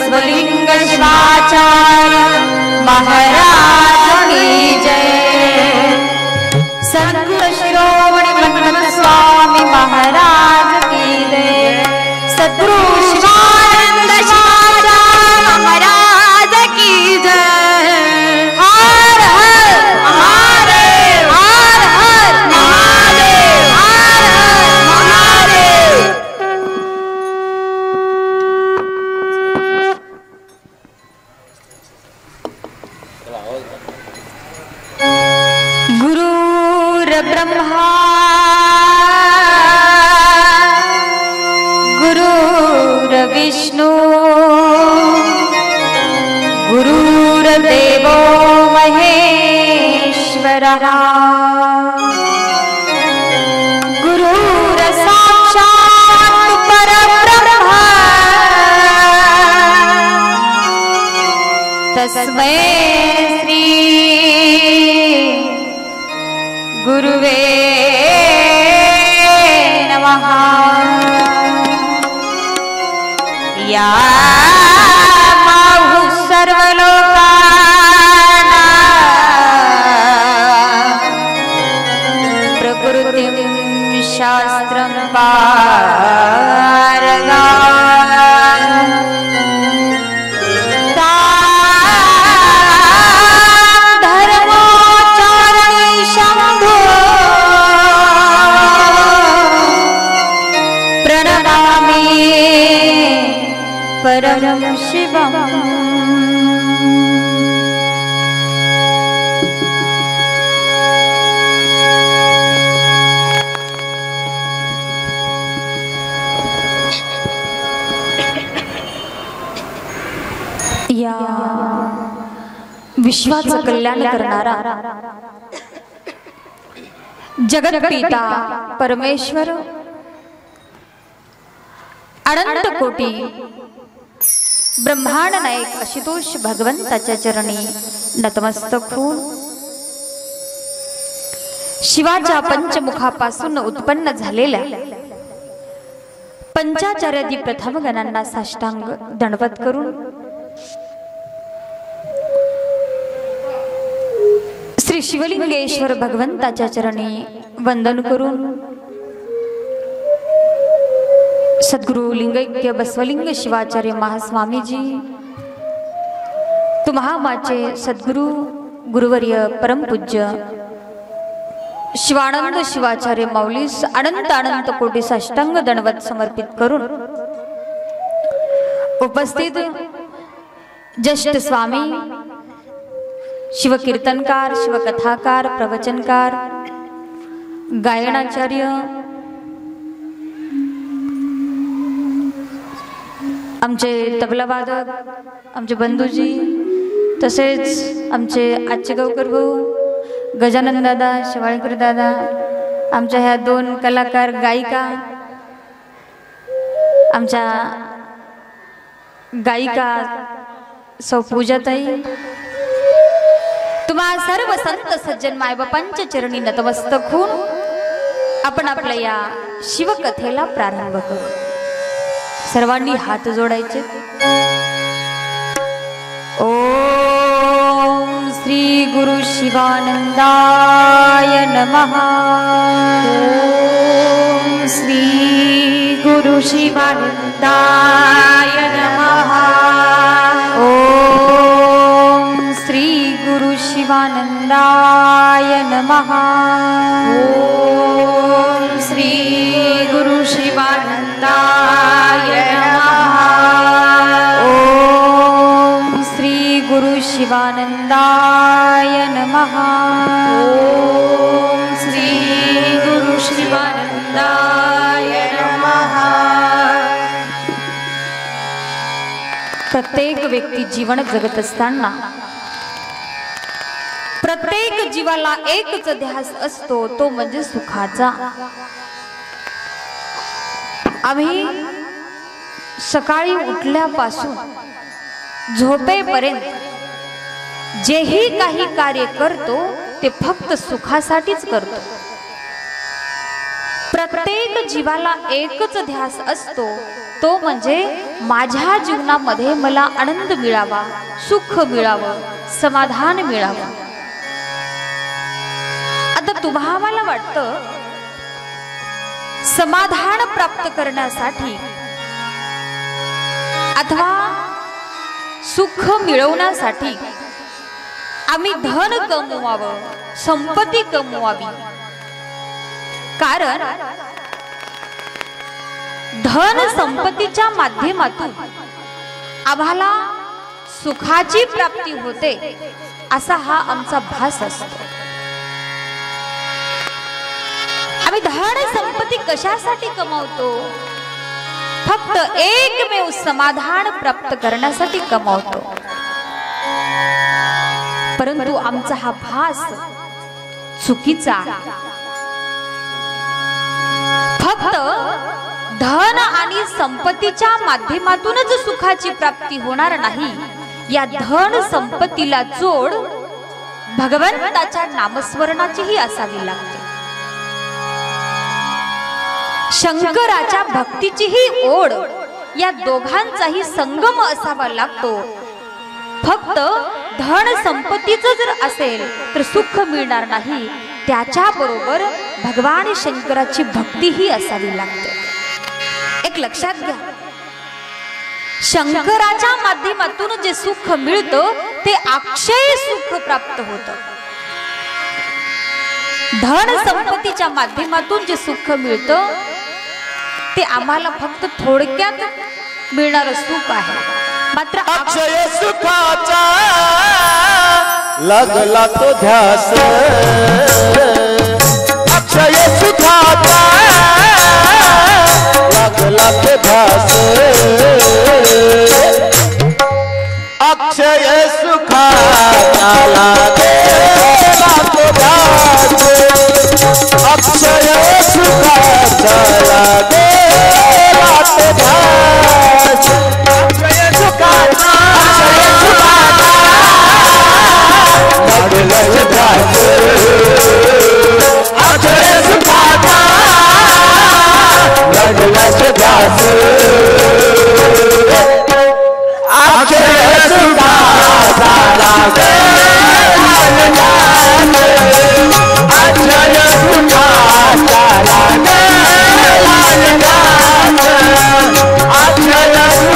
बसवलिंग शिवाचार्य महाराज की जय। सद्गुरु शिरोमणि भगवत स्वामी महाराज की जय। सद्गुरु शिवानंद शिवाचार्य महाराज की जय। हर हर महादेव, हर हर महादेव, हर हर महादेव। गुरुर् ब्रह्मा गुरुर्विष्णु गुरुर्देवो महेश्वरः गुरुर्साक्षात् परब्रह्म तस्मै श्री गुरुवे नमः। या माहु सर्वलोकानां प्रकृतिं शास्त्रं पारगा परम शिवम। या विश्वाचं कल्याण करणारा जगतपिता परमेश्वर अनंत कोटी ब्रह्मांड नायक आशुतोष भगवंताच्या चरणी नतमस्तक होऊन शिवाच्या पंचमुखापासून उत्पन्न झालेल्या पंचाचार्यादी प्रथम गणांना साष्टांग दंडवत करून श्री शिवलिंगेश्वर भगवंताच्या चरणी वंदन करून सद्गुरु लिंगैक्य बसवलिंग शिवाचार्य महास्वामीजी तुम्हामाचे सद्गुरु गुरुवर्य परमपूज्य शिवानंद शिवाचार्य माऊलीस अनंत अनंत कोटी साष्टांग दंडवत समर्पित करून उपस्थित ज्येष्ठ स्वामी शिवकीर्तनकार शिवकथाकार प्रवचनकार गायनाचार्य आमचे तबलावादक आमचे बंधूजी तसेच आमचे आजचे गावकर भाऊ गजानन दादा शेवाळकर दादा आमच्या ह्या दोन कलाकार गायिका आमच्या गायिका सौ पूजाताई तुम्हा सर्व संत सज्जन मायबापांच्या चरणी नतमस्तक होऊन आपण आपल्या या शिवकथेला प्रारंभ करू। सर्वांनी हात जोडायचे। ओम श्री गुरु शिवानंदाय नमः। ओम श्री गुरु शिवानंदाय नमः। ओम श्री गुरु शिवानंदाय नमः। ओम श्री गुरु शिवानंदाय शिवानंदाय नमः। ओम श्री गुरु शिवानंदाय नमः। प्रत्येक व्यक्ती जीवन जगत असताना प्रत्येक जीवाला एकच ध्यास असतो, तो म्हणजे सुखाचा। आम्ही सकाळी उठल्यापासून झोपेपर्यंत जेही काही कार्य करतो ते फक्त सुखासाठीच करतो। प्रत्येक जीवाला एकच ध्यास असतो, तो म्हणजे माझ्या जीवनामध्ये मला आनंद मिळावा, सुख मिळावं, समाधान मिळावं. आता तुम्हाला वाटतं समाधान प्राप्त करण्यासाठी अथवा सुख मिळवण्यासाठी आम्ही धन कमवावं, संपत्ती कमवावी. कारण धन संपत्तीच्या माध्यमातून आम्हाला सुखाची प्राप्ती होते असा हा आमचा भास असतो. आम्ही धन संपत्ती कशासाठी कमावतो? फक्त एकमेव समाधान प्राप्त करण्यासाठी कमावतो. परंतु आमचा हा भास चुकीचा आहे. फक्त धन आणि संपत्तीच्या माध्यमातूनच सुखाची प्राप्ती होणार नाही. या धन संपत्तीला जोड भगवंताच्या नामस्मरणाचीही असावी लागते. शंकराच्या भक्तीचीही ओढ, या दोघांचाही संगम असावा लागतो. फक्त धन संपत्तीचं जर असेल तर सुख मिळणार नाही. त्याच्याबरोबर भगवान शंकराची भक्तीही असावी लागते. एक लक्षात घ्या, शंकराच्या माध्यमातून जे सुख मिळतं ते अक्षय सुख प्राप्त होतं. धन संपत्तीच्या माध्यमातून जे सुख मिळतं ते आम्हाला फक्त थोडक्यात मिळणारं सुख आहे. मात्र अक्षय सुखाचा लागला तो ध्यास, अक्षय सुखाचा लागला तो ध्यास, अक्षय सुखाचा लागला तो ध्यास, अक्षय सुखाचा लागला तो ध्यास, अक्षय सुखाचा लागला तो ध्यास, अक्षय सुखाचा लागला तो ध्यास, अक्षय सुखाचा लागला अक्षय सुखाचा लागला अक्षय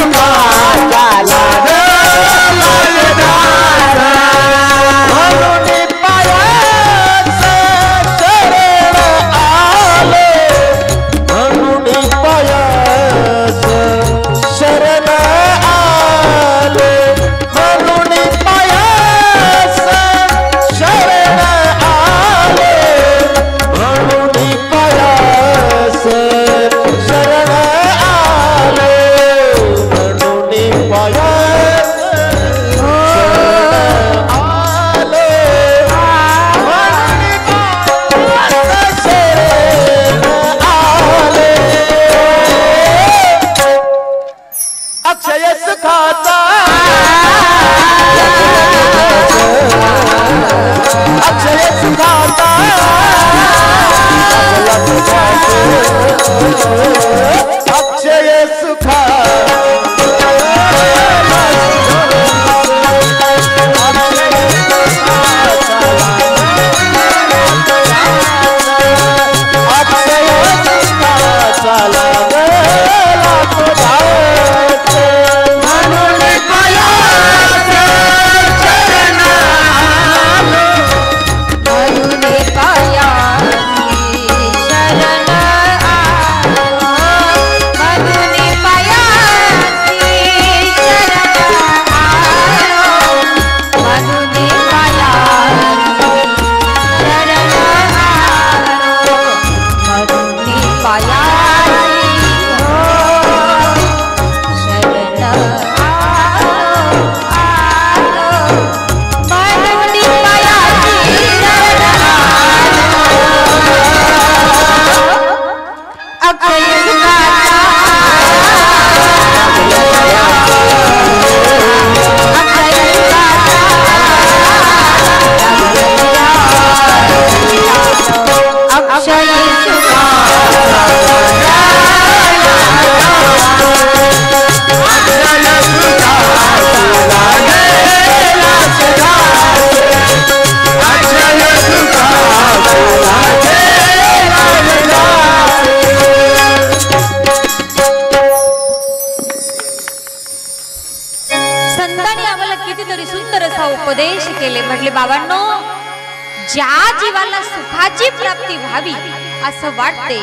संतांनी आम्हाला कितीतरी सुंदर असा उपदेश केले. म्हटले बाबांनो, ज्या जीवाला सुखाची प्राप्ती व्हावी असं वाटते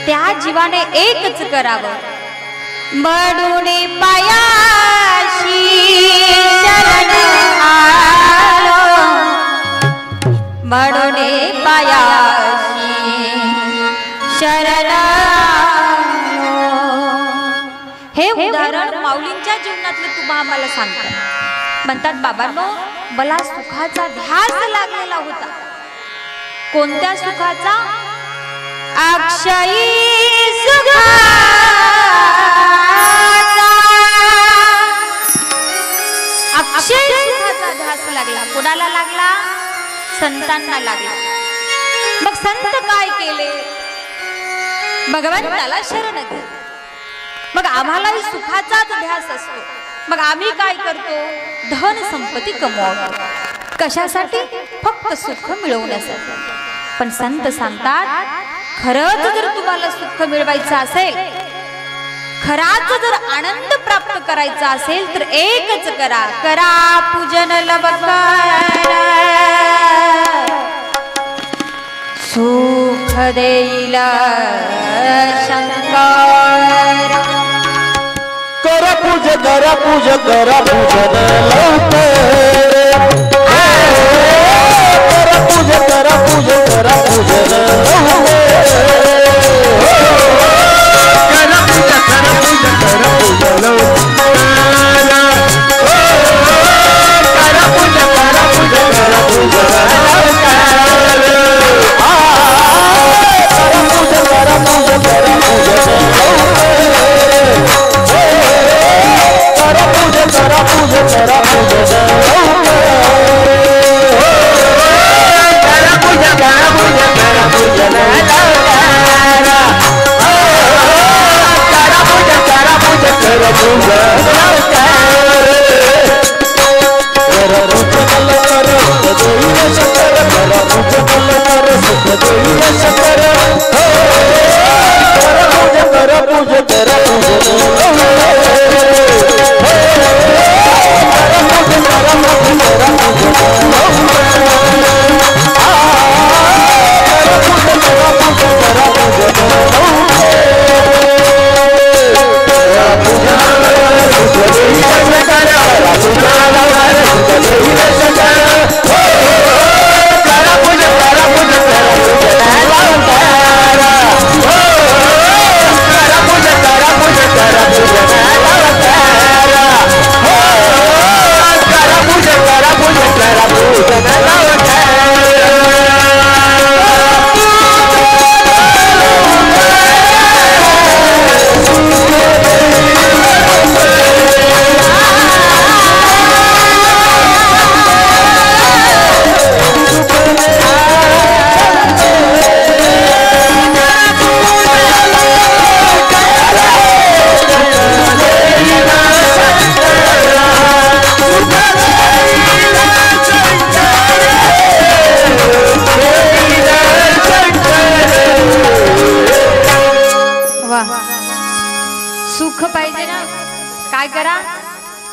त्या जीवाने एकच करावं, म्हणून पायाशी शरण आलो, म्हणून पायाशी शरण आलो. हे उदाहरण माऊलींच्या जीवनातलं तुम्हा आम्हाला सांगतात. म्हणतात बाबांनो, मला सुखाचा ध्यास लागलेला होता. कोणत्या सुखाचा? अक्षयी सुखाचा. अक्षय सुखाचा ध्यास लागला. कोणाला लागला? संतांना लागला. मग संत काय केले? भगवंताला शरण गेले. मग आम्हालाही सुखाचाच ध्यास असतो. मग आम्ही काय करतो? धन संपत्ती कमवतो. कशासाठी? फक्त सुख मिळवण्यासाठी. पण संत सांगतात, खरंच जर तुम्हाला सुख मिळवायचं असेल, खराच जर आनंद प्राप्त करायचा असेल तर एकच करा, करा पूजन लवकर, सुख देईल शंकर. करा पूज करा पूज करा पूजन लवकर, करा पूज करा पूज करा पूजन लवकर, करा पूज करा पूज करा पूजन लवकर, करा पूज करा पूज करा पूजन लवकर, करा पूज करा पूज करा पूजन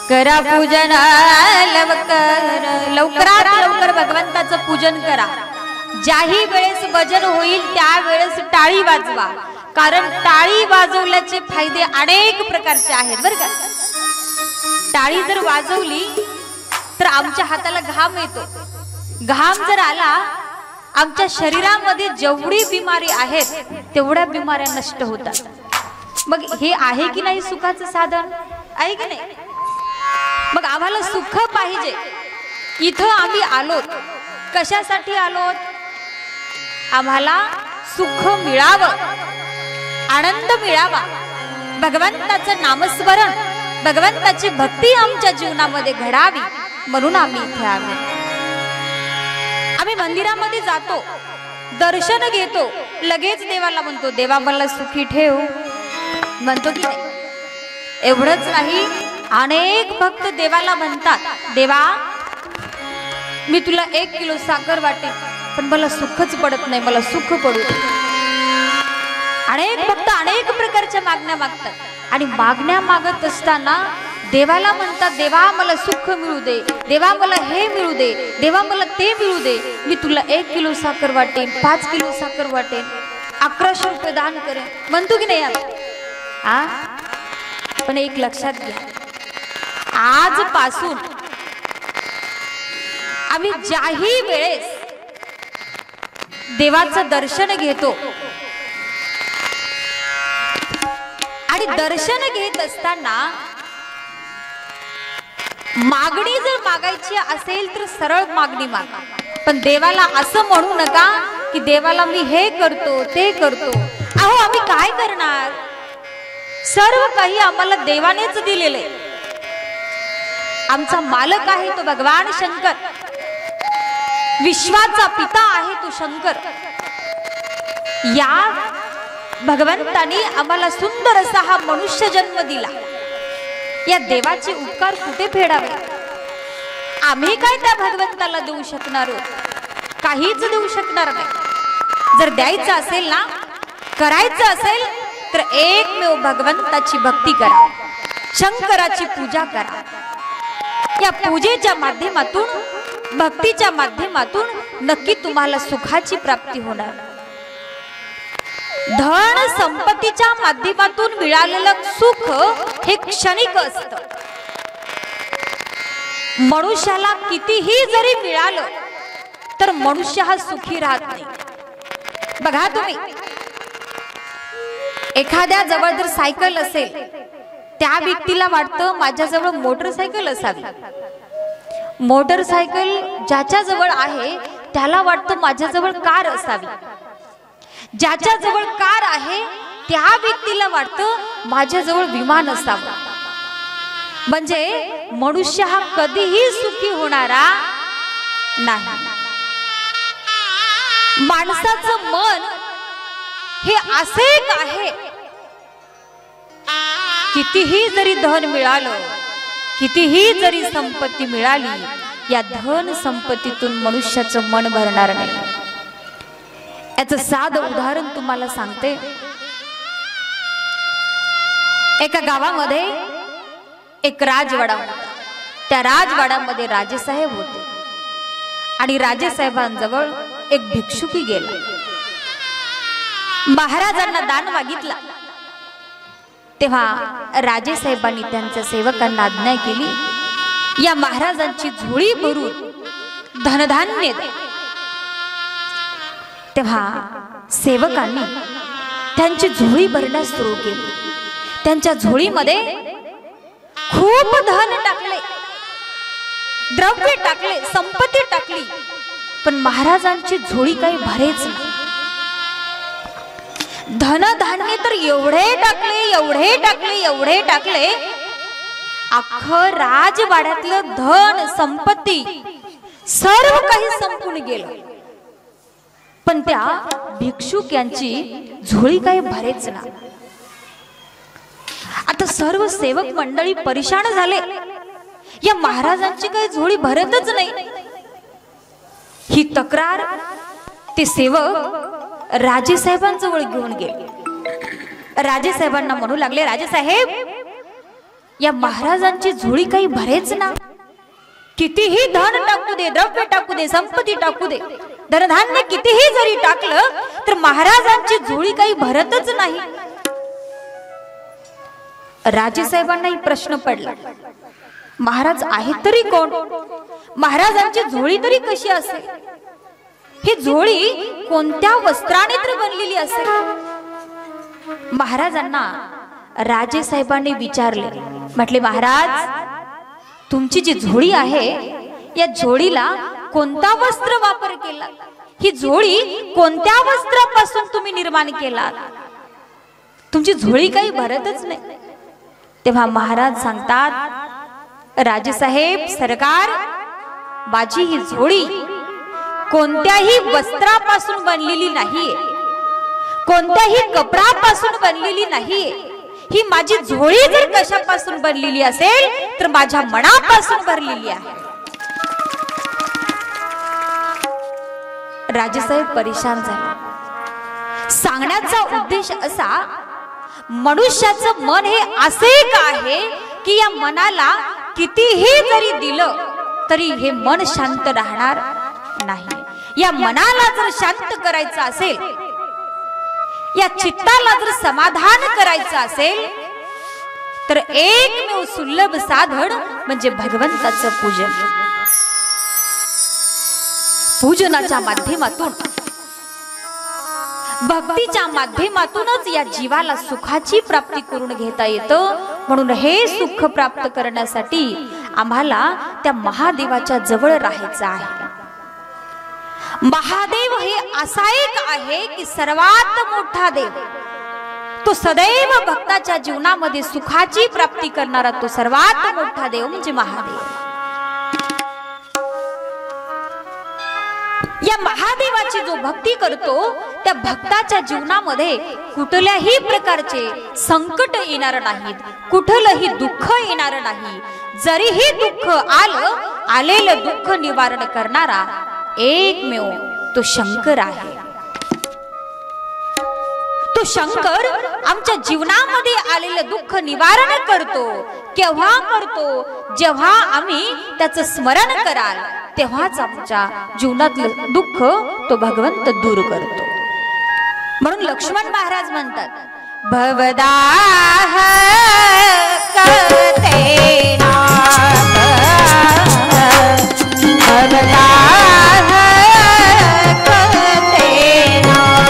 करा पूजन लवकर, लवकरात लवकर भगवंताचं पूजन करा. ज्याही वेळेस भजन होईल त्या वेळेस टाळी वाजवा, कारण टाळी वाजवल्याचे फायदे अनेक प्रकारचे आहेत बरं का. टाळी जर वाजवली तर आमच्या हाताला घाम येतो. घाम जर आला, आमच्या शरीरामध्ये जेवढी बिमारी आहेत तेवढ्या बिमाऱ्या नष्ट होतात. मग हे आहे की नाही सुखाचं साधन? आहे की नाही? मग आम्हाला सुख पाहिजे. इथं आम्ही आलोत, कशासाठी आलोत? आम्हाला सुख मिळावं, आनंद मिळावा, भगवंताचं नामस्मरण, भगवंताची भक्ती आमच्या जीवनामध्ये घडावी, म्हणून आम्ही इथे आलो. आम्ही मंदिरामध्ये जातो, दर्शन घेतो, लगेच देवाला म्हणतो देवा मला सुखी ठेव, म्हणतो की नाही? एवढंच नाही, अनेक भक्त देवाला म्हणतात देवा मी तुला 1 किलो साखर वाटेन, पण मला सुखच पडत नाही, मला सुख पडू दे. अनेक भक्त अनेक प्रकारच्या मागण्या मागतात आणि मागण्या मागत असताना देवाला म्हणतात, देवा मला सुख मिळू दे, देवा मला हे मिळू दे, देवा मला ते मिळू दे, मी तुला 1 किलो साखर वाटेन, 5 किलो साखर वाटेन, 1100 रुपये दान करेन, म्हणतो की नाही आ? पण एक लक्षात घ्या, आजपासून आम्ही ज्याही वेळेस देवाचं दर्शन घेतो आणि दर्शन घेत असताना मागणी जर मागायची असेल तर सरळ मागणी मागा, पण देवाला असं म्हणू नका की देवाला मी हे करतो ते करतो. अहो आम्ही काय करणार, सर्व काही आम्हाला देवानेच दिलेले. आमचा मालक आहे तो भगवान शंकर, विश्वाचा पिता आहे तो शंकर. या भगवंतानी आम्हाला सुंदर असा हा मनुष्य जन्म दिला. या देवाचे उपकार कुठे फेडावे? आम्ही काय त्या भगवंताला देऊ शकणार आहोत? काहीच देऊ शकणार नाही. जर द्यायचं असेल ना, करायचं असेल तर एकमेव भगवंताची भक्ती करा, शंकराची पूजा करा. या पूजेच्या माध्यमातून, भक्तीच्या माध्यमातून नक्की तुम्हाला सुखाची प्राप्ती होणार. धन संपत्तीच्या माध्यमातून मिळालेलं सुख हे क्षणिक असतं. मनुष्याला कितीही जरी मिळालं तर मनुष्य हा सुखी राहत नाही. बघा तुम्ही, एखाद्या जवळ जर सायकल असेल, त्या व्यक्तीला वाटतं माझ्याजवळ मोटरसायकल असावी. मोटरसायकल ज्याच्या जवळ आहे त्याला वाटतं माझ्याजवळ कार असावी. ज्याच्या जवळ कार आहे त्या व्यक्तीला वाटतं माझ्याजवळ विमान असावं. म्हणजे मनुष्य हा कधीही सुखी होणारा नाही. माणसाचं मन हे असे एक आहे, कितीही जरी धन मिळालं, कितीही जरी संपत्ती मिळाली, या धन संपत्तीतून मनुष्याचं मन भरणार नाही. याचं साधं उदाहरण तुम्हाला सांगते. एका गावामध्ये एक राजवाडा होता. त्या राजवाड्यामध्ये राजेसाहेब होते आणि राजेसाहेबांजवळ एक भिक्षुकी गेला. महाराजांना दान मागितला. तेव्हा राजेसाहेबांनी त्यांच्या सेवकांना आज्ञा केली, या महाराजांची झोळी भरून धनधान्य दे. तेव्हा सेवकांनी त्यांची झोळी भरण्यास सुरू केली. त्यांच्या झोळीमध्ये खूप धन टाकले, द्रव्य टाकले, संपत्ती टाकली, पण महाराजांची झोळी काही भरेच नाही. धनधान्य तर एवढे टाकले, एवढे टाकले, एवढे टाकले, अख्खं राजवाड्यातलं धन संपत्ती सर्व काही संपून गेलं, पण त्या भिक्षुक यांची झोळी काही भरेच ना. आता सर्व सेवक मंडळी परेशान झाले, या महाराजांची काही झोळी भरतच नाही. ही तक्रार ते सेवक राजेसाहेबांजवळ घेऊन गेले. राजेसाहेबांना म्हणू लागले, राजेसाहेब, या महाराजांची झोळी काही भरेच ना. कितीही धन टाकू दे, द्रव्य टाकू दे, संपत्ती टाकू दे, धनधान्य कितीही जरी टाकलं तर महाराजांची झोळी काही भरतच नाही. राजेसाहेबांनाही प्रश्न पडला, महाराज आहेत तरी कोण? महाराजांची झोळी तरी कशी असेल? ही झोळी कोणत्या वस्त्राने तर बनलेली असेल? महाराजांना राजेसाहेबांनी विचारले, म्हटले, महाराज, तुमची जी झोळी आहे या झोळीला कोणता वस्त्र वापर केला? ही झोळी कोणत्या वस्त्रापासून तुम्ही निर्माण केला? तुमची झोळी काही भरतच नाही. तेव्हा महाराज सांगतात, राजेसाहेब, सरकार, माझी ही झोळी कोणत्याही वस्त्रापासून बनलेली नाहीये, कोणत्याही कपड्यापासून बनलेली नाहीये. ही माझी झोळी जर कशापासून बनलेली असेल तर माझ्या मनापासून भरलेली आहे. राजेसाहेब परेशान झाले. सांगण्याचा उद्देश असा, मनुष्याचं मन हे असे एक आहे की या मनाला कितीही जरी दिलं तरी हे मन शांत राहणार नाही। या मनाला जर शांत करायचं असेल, या चित्ताला जर समाधान करायचं असेल तर एकमेव सुलभ साधन म्हणजे भगवंताचं पूजन। पूजनाच्या माध्यमातून, भक्तीच्या माध्यमातूनच या जीवाला सुखाची प्राप्ती करून घेता येतं। म्हणून हे सुख प्राप्त करण्यासाठी आम्हाला त्या महादेवाच्या जवळ राहायचं आहे। महादेव हे असा एक आहे की सर्वात मोठा देव, तो सदैव भक्ताच्या जीवनामध्ये सुखाची प्राप्ती करणारा तो सर्वात मोठा देव म्हणजे महादेव। या महादेवाची जो भक्ती करतो त्या भक्ताच्या जीवनामध्ये कुठल्याही प्रकारचे संकट येणार नाहीत, कुठलंही दुःख येणार नाही। जरीही दुःख आलेलं दुःख निवारण करणारा एकमेव तो शंकर आहे। तो शंकर आमच्या जीवनामध्ये आलेलं दुःख निवारण करतो। केव्हा करतो? जेव्हा आम्ही त्याचं स्मरण कराल तेव्हाच आमच्या जीवनातलं दुःख तो भगवंत दूर करतो। म्हणून लक्ष्मण महाराज म्हणतात, भवदाह करते नाम, भवदाह करते नाम,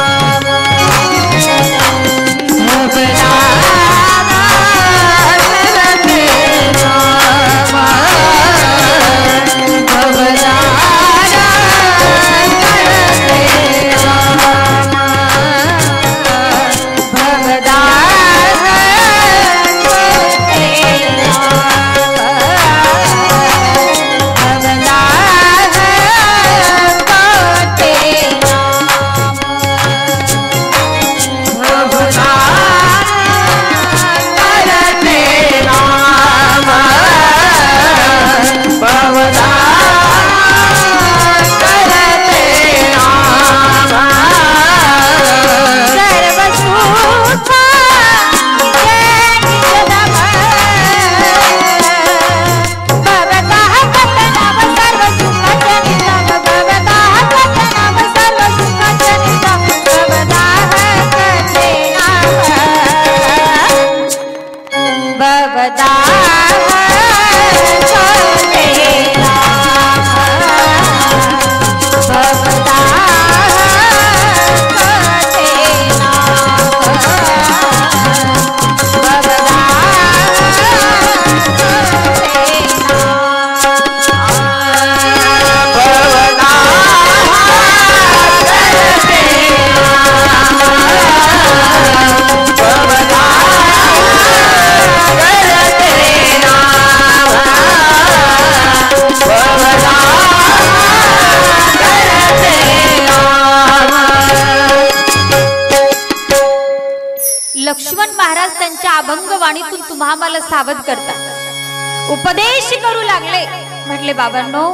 लक्ष्मण महाराज त्यांच्या अभंगवाणीतून तुम्हा मला सावध करतात, उपदेश करू लागले। म्हटले, बाबांनो,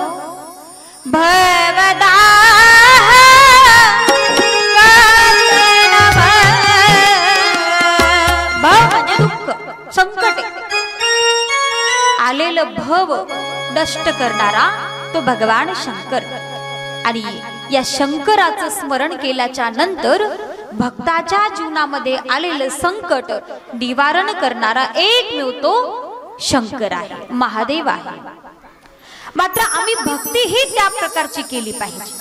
भवदाह भव म्हणजे दुःख, संकट, आलेलं भव नष्ट करणारा तो भगवान शंकर। आणि या शंकराचं स्मरण केल्याच्या नंतर भक्ताच्या जीवनामध्ये आलेलं संकट निवारण करणारा एकमेव तो शंकर आहे, महादेव आहे। मात्र आम्ही भक्ती ही त्या प्रकारची केली पाहिजे।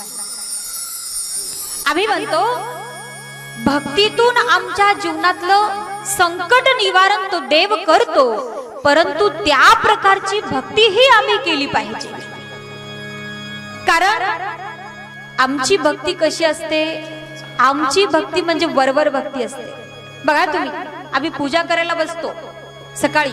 आम्ही म्हणतो भक्तीतून आमच्या जीवनातलं संकट निवारण तो देव करतो, परंतु त्या प्रकारची भक्ती ही आम्ही केली पाहिजे। कारण आमची भक्ती कशी असते? आमची भक्ती म्हणजे वरवर भक्ती असते। बघा तुम्ही, आम्ही पूजा करायला बसतो, सकाळी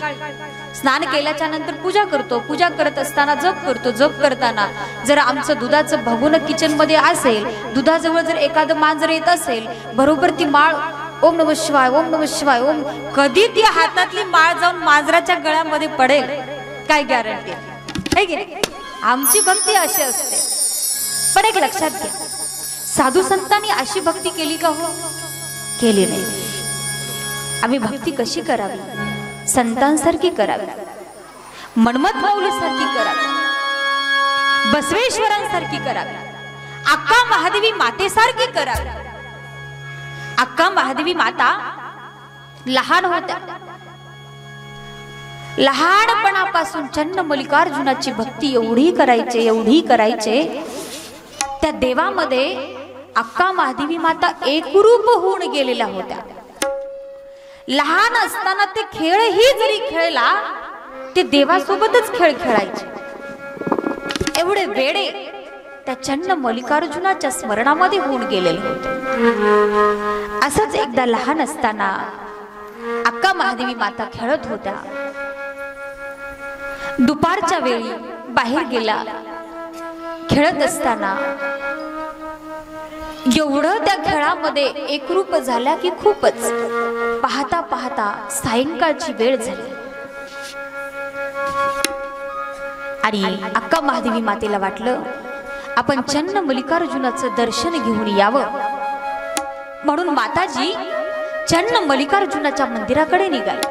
स्नान केल्याच्या नंतर पूजा करतो, पूजा करत असताना जप करतो, जप करताना जर आमचं दुधाचं भगोन किचन मध्ये असेल, दुधाजवळ जर एखादं मांजर येत असेल, बरोबर ती माळ ओम नमः शिवाय, ओम नमः शिवाय, ओम, कधी ती हातातली माळ जाऊन मांजराच्या गळ्यामध्ये पडेल काय गॅरंटी आहे की नाही? आमची भक्ती अशी असते। पण एक लक्षात घ्या, साधू संतांनी अशी भक्ती केली का? हो, केली नाही। आम्ही भक्ती कशी करावी? संतांसारखी करावी। मन्मथ माऊलीसारखी करावी, बसवेश्वरांसारखी करावी, अक्का महादेवी मातेसारखी करावी. अक्का महादेवी माता लहान होत्या. लहानपणापासून चन्न मल्लिकार्जुनाची भक्ती एवढी करायचे त्या देवामध्ये अक्का महादेवी माता एकरूप होऊन गेलेल्या होत्या. लहान असताना ते खेळही जरी खेळला ते देवासोबतच खेळ खेळायचे. एवढे वेडे त्या चन्न मल्लिकार्जुनाच्या स्मरणामध्ये होऊन गेलेले होते. असंच एकदा लहान असताना अक्का महादेवी माता खेळत होत्या. दुपारच्या वेळी बाहेर गेला. खेळत असताना एवढं त्या खेळामध्ये एकरूप झाल्या की खूपच. पाहता पाहता सायंकाळची वेळ झाली आणि अक्का महादेवी मातेला वाटलं आपण चन्न मल्लिकार्जुनाचं दर्शन घेऊन यावं. म्हणून माताजी चन्न मल्लिकार्जुनाच्या मंदिराकडे निघाली.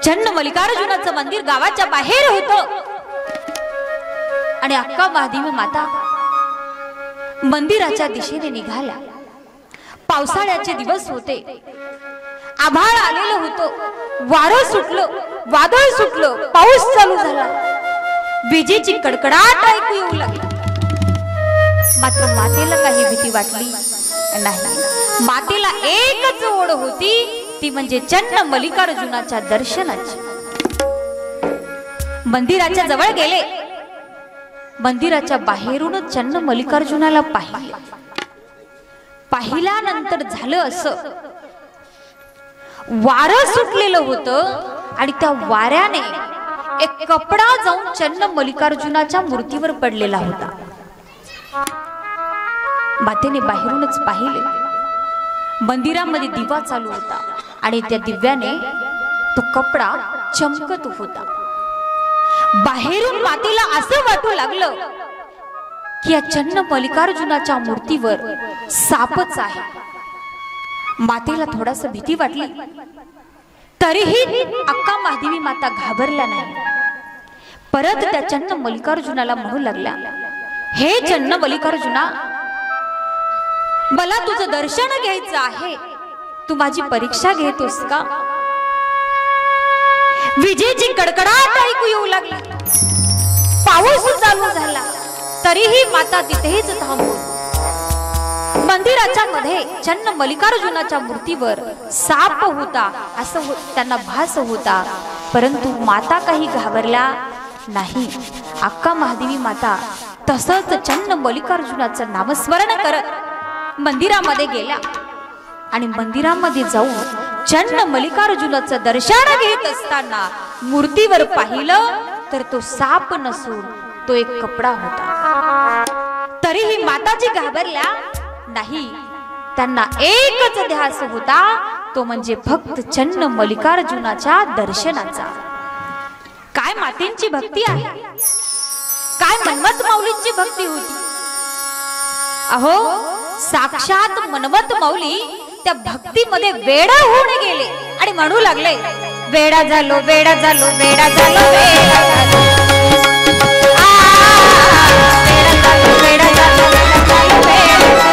चन्न मल्लिकार्जुनाचं मंदिर गावाच्या बाहेर होतं आणि अक्का महादेवी माता मंदिराच्या दिशेने निघाल्या. पावसाळ्याचे दिवस होते. आभाळ आलेलं होतं. वारं सुटलं, वादळ सुटलं, पाऊस चालू झाला. विजेची कडकडाट ऐकू येऊ लागली. मात्र मातेला काही भीती वाटली नाही. मातेला एकच ओढ होती, ती म्हणजे चन्न मल्लिकार्जुनाच्या दर्शनाची. मंदिराच्या जवळ गेले. मंदिराच्या बाहेरूनच चन्न मल्लिकार्जुनाला पाहिले. पाहिल्यानंतर झालं असं, वारं सुटलेलं होतं आणि त्या वाऱ्याने एक कपडा जाऊन चन्न मल्लिकार्जुनाच्या मूर्तीवर पडलेला होता. मातेने बाहेरूनच पाहिले. मंदिरामध्ये दिवा चालू होता आणि त्या दिव्याने तो कपडा चमकत होता. बाहेरून मातेला असं वाटू लागलं की या चन्न मल्लिकार्जुनाच्या मूर्तीवर सापच आहे. मातेला थोडासा भीती वाटली. तरीही अक्का महादेवी माता घाबरल्या नाही. परत त्या चन्न मल्लिकार्जुनाला म्हणू लागल्या, हे चन्न मल्लिकार्जुना, मला तुझं दर्शन घ्यायचं आहे. तू माझी परीक्षा घेतोस का? विजेची कडकडाट ऐकू येऊ लागली. पाऊस चालू झाला. तरीही माता तिथेच थांबून मंदिराच्या मध्ये चन्न मल्लिकार्जुनाच्या मूर्तीवर साप होता असं त्यांना भास होता. परंतु माता काही घाबरल्या नाही. अक्का महादेवी माता तसंच चन्न मल्लिकार्जुनाचं नामस्मरण करत मंदिरामध्ये गेल्या आणि मंदिरामध्ये जाऊन चन्न मल्लिकार्जुनाचं दर्शन घेत असताना मूर्तीवर पाहिलं तर तो साप नसून तो एक कपडा होता. तरीही माताजी घाबरल्या नाही. त्यांना एकच ध्यास होता, तो म्हणजे फक्त चन्न मल्लिकार्जुनाच्या दर्शनाचा. काय मातेंची भक्ती आहे, काय मन्मथ माऊलींची भक्ती होती. अहो, साक्षात मन्मथ माऊली त्या भक्तीमध्ये वेडा होऊन गेले आणि म्हणू लागले, वेडा झालो, वेडा झालो, वेडा झालो, वेडा झालो, वेडा झालो, वेडा झालो, वेडा झालो.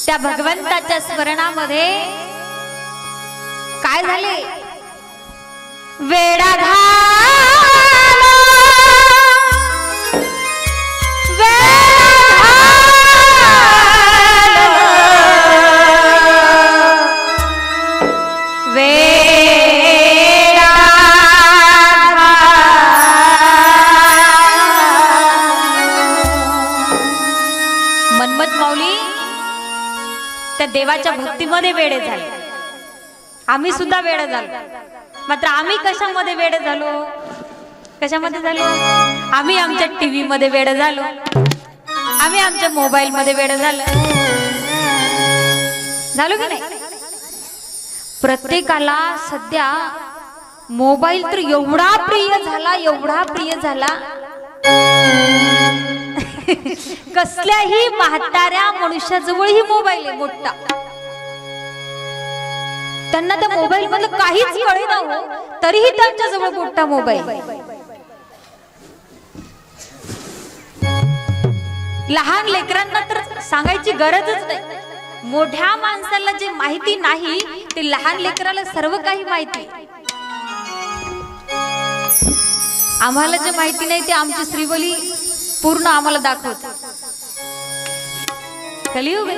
त्या भगवंताच्या स्मरणामध्ये काय झाले? वेडा त्या देवाच्या भक्तीमध्ये वेडे झाले. आम्ही सुद्धा वेडे झालो. मात्र आम्ही कशामध्ये वेडे झालो? कशामध्ये झालो? आम्ही आमच्या टीव्ही मध्ये वेडे झालो. आम्ही आमच्या मोबाईल मध्ये वेडे झालो. झालो की नाही? प्रत्येकाला सध्या मोबाईल तर एवढा प्रिय झाला, एवढा प्रिय झाला, कसल्याही म्हाताऱ्या मनुष्याजवळही मोबाईल आहे मोठा. त्यांना त्या मोबाईल मधलं काहीच कळेना हो, तरीही त्यांच्या जवळ मोठा मोबाईल. लहान लेकरांना तर सांगायची गरजच नाही. मोठ्या माणसाला जे माहिती नाही ते लहान लेकराला सर्व काही माहिती. आम्हाला जे माहिती नाही ते आमची श्रीवली पूर्ण आम्हाला दाखवत. कलियुग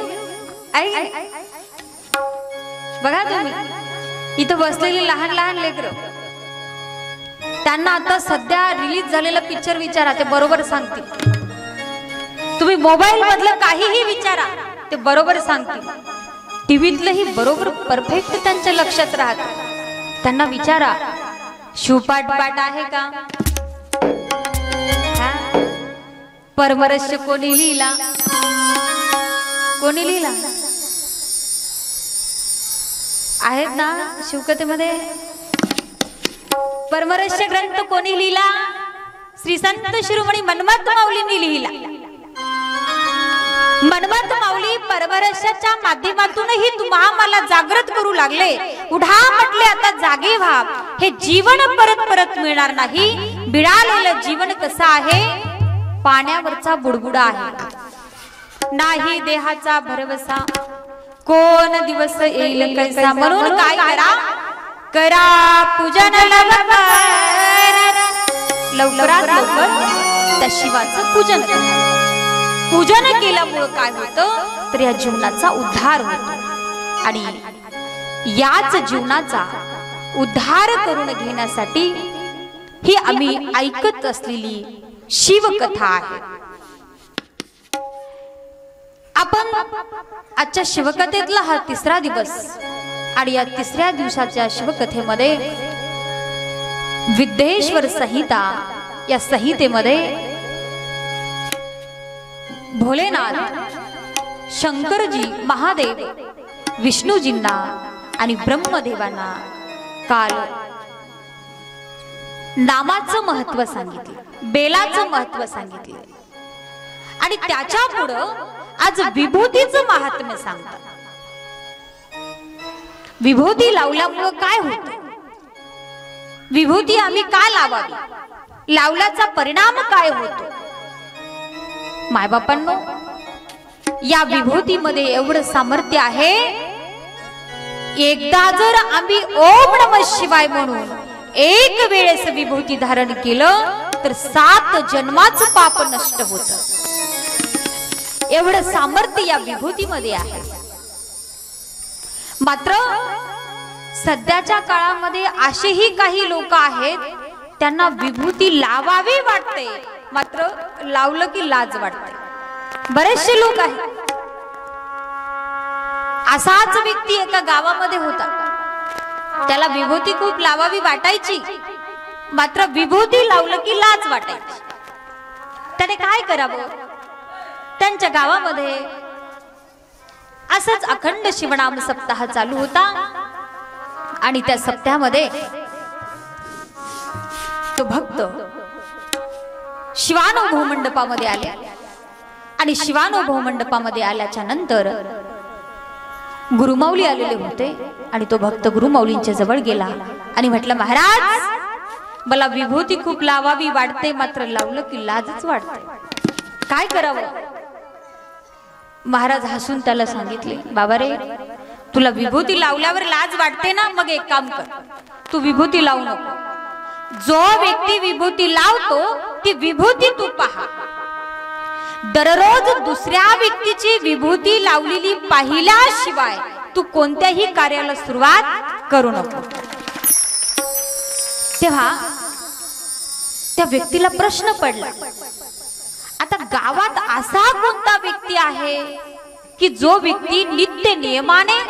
आहे. बघा तुम्ही इथं बसलेली लहान लहान लेकरं, त्यांना आता सध्या रिलीज झालेला पिक्चर विचारा, ते बरोबर सांगतील. तुम्ही मोबाईल मधलं काहीही विचारा, ते बरोबर सांगतील. टीव्हीतलंही बरोबर परफेक्ट त्यांच्या लक्षात राहत. त्यांना विचारा शिवपाठ पाठ आहे का? परमरस्य कोणी लिहिला? कोणी लिहिला? आहेत ना शिवकथेमध्ये? परमरस्य ग्रंथ कोणी लिहिला? श्री संत शिरोमणी मन्मथ माऊलींनी लिहिला. मन्मथ माऊली परमरस्याच्या माध्यमातूनही तुम्हा मला जागृत करू लागले. उठा म्हटले आता जागे व्हा. हे जीवन परत परत मिळणार नाही. मिळालेलं जीवन कसं आहे? पाण्यावरचा बुडबुडा आहे. नाही देहाचा भरवसा, कोण दिवस येईल कैसा. म्हणून काय करा? करा पूजन लवकरात लवकर त्या शिवाचं पूजन करा. पूजन केल्यामुळे काय होतं? तर या जीवनाचा उद्धार होतो. आणि याच जीवनाचा उद्धार करून घेण्यासाठी ही आम्ही ऐकत असलेली शिवकथा आहे. आपण आजच्या शिवकथेतला हा तिसरा दिवस, आणि या तिसऱ्या दिवसाच्या शिवकथेमध्ये विद्येश्वर संहिता, या संहितेमध्ये भोलेनाथ, शंकरजी, महादेव, विष्णूजींना आणि ब्रह्मदेवांना काल नामाचं महत्व सांगितले, बेलाचं महत्व सांगितले. आणि त्याच्या पुढं आज विभूतीचं महात्म्य सांगतात. विभूती लावल्यामुळं काय होतं? विभूती आम्ही का लावावी? लावल्याचा परिणाम काय होतो? मायबापांनो, या विभूतीमध्ये एवढं सामर्थ्य आहे. एकदा जर आम्ही ओम नमः शिवाय म्हणून एक वेळेस विभूती धारण केलं तर 7 जन्माचं पाप नष्ट होतं. एवढं सामर्थ्य या विभूतीमध्ये आहे. मात्र सध्याच्या काळामध्ये असेही काही लोक आहेत, त्यांना विभूती लावावी वाटते, मात्र लावलं की लाज वाटते. बरेचसे लोक आहेत. असाच व्यक्ती एका गावामध्ये होता. त्याला विभूती खूप लावावी वाटायची, मात्र विभूती लावलं की लाज वाटायची. त्याने काय करावं? त्यांच्या गावामध्ये असंच अखंड शिवनाम सप्ताह चालू होता. आणि त्या सप्ताहामध्ये तो भक्त शिवानुभव मंडपामध्ये आले. आणि शिवानुभव मंडपामध्ये आल्याच्या नंतर गुरुमाऊली आलेले होते. आणि तो भक्त गुरुमाऊलींच्या जवळ गेला आणि म्हटलं, महाराज, मला विभूती खूप लावावी वाटते, मात्र लावलं की लाजच वाटते. काय करावं? महाराज हसून त्याला सांगितले, बाबा रे, तुला विभूती लावल्यावर लाज वाटते ना, मग एक काम कर, तू विभूती लावू नको. जो व्यक्ती विभूती लावतो ती विभूती तू पहा. दररोज दुसऱ्या व्यक्तीची विभूती लावलेली पाहिल्याशिवाय तू कोणत्याही कार्याला सुरुवात करू नको. तेव्हा त्या व्यक्तीला प्रश्न पडला, आता गावात असा कोणता व्यक्ती आहे की जो व्यक्ती नित्य नियमाने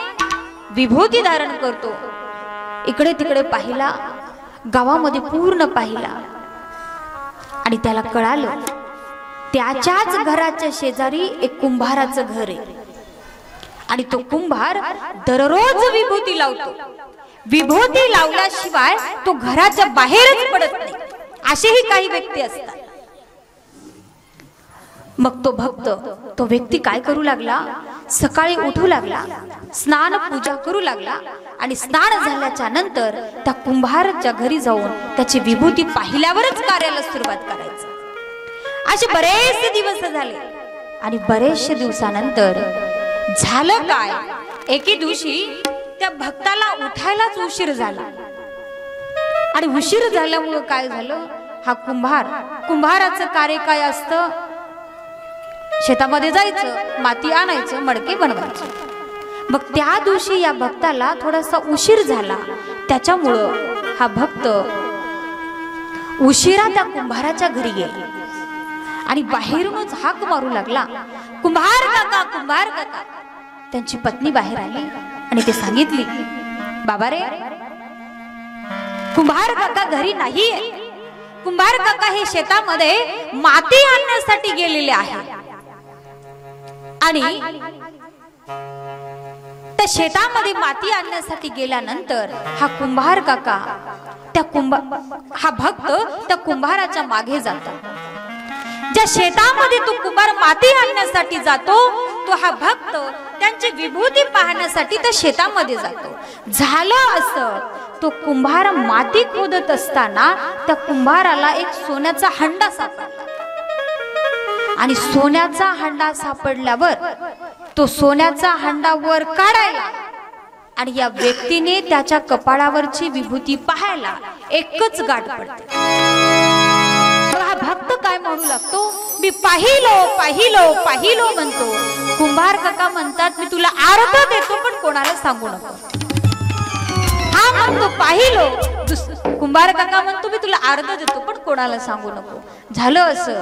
विभूती धारण करतो. इकडे तिकडे पाहिला, गावामध्ये पूर्ण पाहिला आणि त्याला कळालं त्याच्याच घराच्या शेजारी एक कुंभाराचं घर आहे आणि तो कुंभार दररोज विभूती लावतो. विभूती लावल्याशिवाय तो घराच्या बाहेरच पडत नाही. असेही काही व्यक्ती असतात. मग तो भक्त, तो व्यक्ती काय करू लागला, सकाळी उठू लागला, स्नान पूजा करू लागला आणि स्नान झाल्याच्या नंतर त्या कुंभाराच्या घरी जाऊन त्याची विभूती पाहिल्यावरच कार्याला सुरुवात करायचं. असे बरेचसे दिवस झाले आणि बरेचशे दिवसानंतर झालं काय, एके दिवशी त्या भक्ताला उठायलाच उशीर झाला आणि उशीर झाल्यामुळे काय झालं, हा कुंभाराचं कार्य काय असतं, शेतामध्ये जायचं, माती आणायचं, मडके बनवायचं. मग त्या दिवशी या भक्ताला थोडासा उशीर झाला. त्याच्यामुळं हा भक्त उशिरा त्या कुंभाराच्या घरी गेला आणि बाहेरूनच हाक मारू लागला, कुंभार काका, कुंभार काका. त्यांची पत्नी बाहेर आली आणि ते सांगितली, बाबा रे, कुंभार काका घरी नाहीये. कुंभार काका हे शेतामध्ये माती आणण्यासाठी गेलेले आहे आणि त्या शेतामध्ये माती आणण्यासाठी गेल्यानंतर हा कुंभार काका हा भक्त त्या कुंभाराच्या मागे जातो. ज्या शेतामध्ये तो कुंभार माती आणण्यासाठी जातो, तो हा भक्त त्यांची विभूती पाहण्यासाठी त्या शेतामध्ये जातो. झालं असं, तो कुंभार माती खोदत असताना त्या कुंभाराला एक सोन्याचा हंडा सापडला आणि सोन्याचा हंडा सापडल्यावर तो सोन्याचा हंडा वर काढायला आणि या व्यक्तीने त्याच्या कपाळावरची विभूती पाहायला एकच गाठ पडते. हा भक्त काय म्हणू लागतो, मी पाहिलो पाहिलो पाहिलो म्हणतो. कुंभार काका म्हणतात, मी तुला अर्ध देतो पण कोणाला सांगू नको. हा म्हणतो पाहिलो, कुंभार काका म्हणतो मी तुला अर्ध देतो पण कोणाला सांगू नको. झालं असं,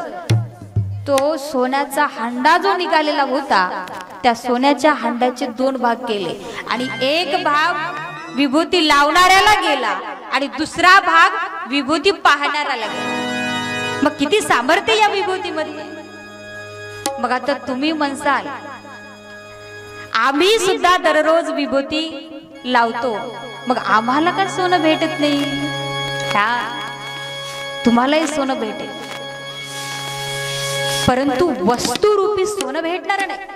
तो सोन्याचा हंडा जो निघालेला होता त्या सोन्याच्या हंड्याचे 2 भाग केले आणि एक भाग विभूती लावणाऱ्याला गेला आणि दुसरा भाग विभूती पाहणाऱ्याला गेला. मग किती सामर्थ्य या विभूतीमध्ये. मग आता तुम्ही म्हणसाल, आम्ही सुद्धा दररोज विभूती लावतो, मग आम्हाला का सोनं भेटत नाही? तुम्हालाही सोनं भेटेल, परंतु वस्तुरूपी सोनं भेटणार नाही.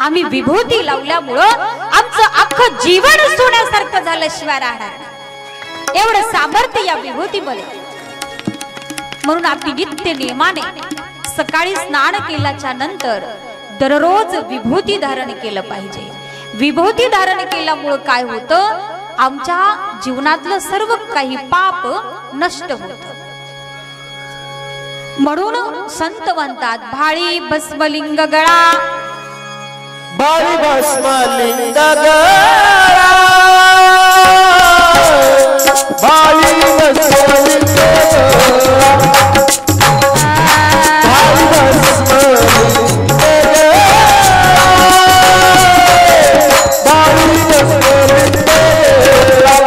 आम्ही विभूती लावल्यामुळं आमचं अख्खं जीवन सोन्यासारखं झाल्याशिवाय राहणार नाही. एवढं सामर्थ्य या विभूतीमध्ये. म्हणून आपली नित्य नियमाने सकाळी स्नान केल्याच्या नंतर दररोज विभूती धारण केलं पाहिजे. विभूती धारण केल्यामुळं काय होतं, आमच्या जीवनातलं सर्व काही पाप नष्ट होतं. म्हणून संत म्हणतात, भाळी भस्मलिंग गळा, भाळी भस्मलिंग गळा, भाळी भस्मलिंग गळा, भाळी भस्मलिंग गळा, भाळी भस्मलिंग गळा.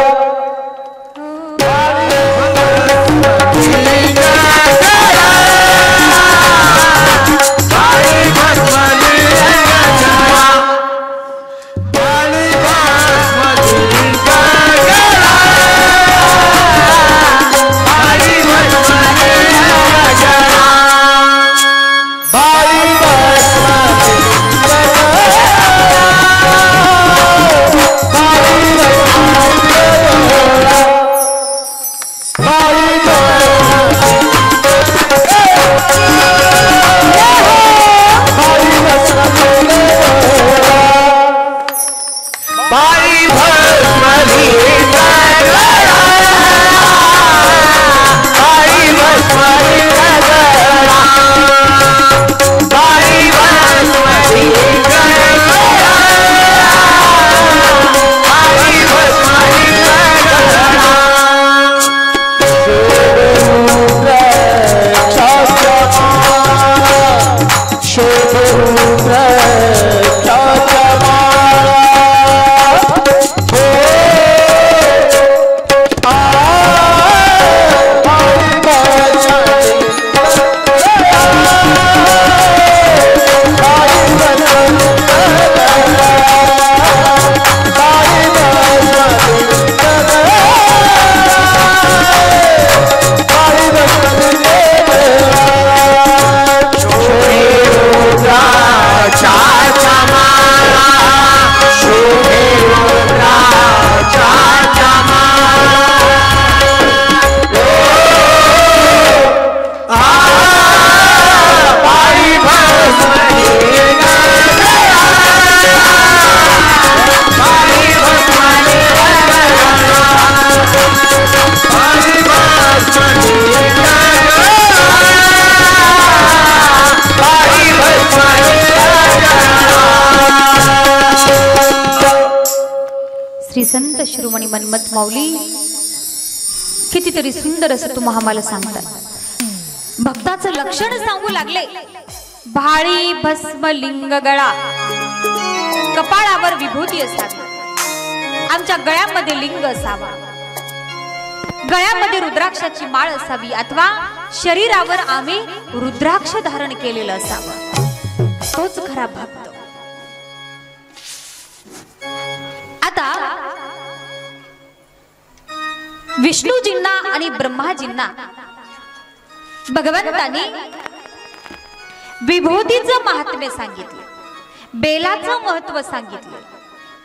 संत शिरोमणी मन्मथ माऊली कितीतरी सुंदर असं तुम्हा आम्हाला सांगतात। भक्ताचं लक्षण सांगू लागले, भाळी भस्म लिंग गळा, कपाळावर विभूती असावी, आमच्या गळ्यामध्ये लिंग असावा, गळ्यामध्ये रुद्राक्षाची माळ असावी, अथवा शरीरावर आम्ही रुद्राक्ष धारण केलेलं असावं, तोच खरा भक्त। आता विष्णूजींना आणि ब्रह्माजींना भगवंतांनी विभूतीचं महात्म्य सांगितलं, बेलाचं महत्व सांगितले,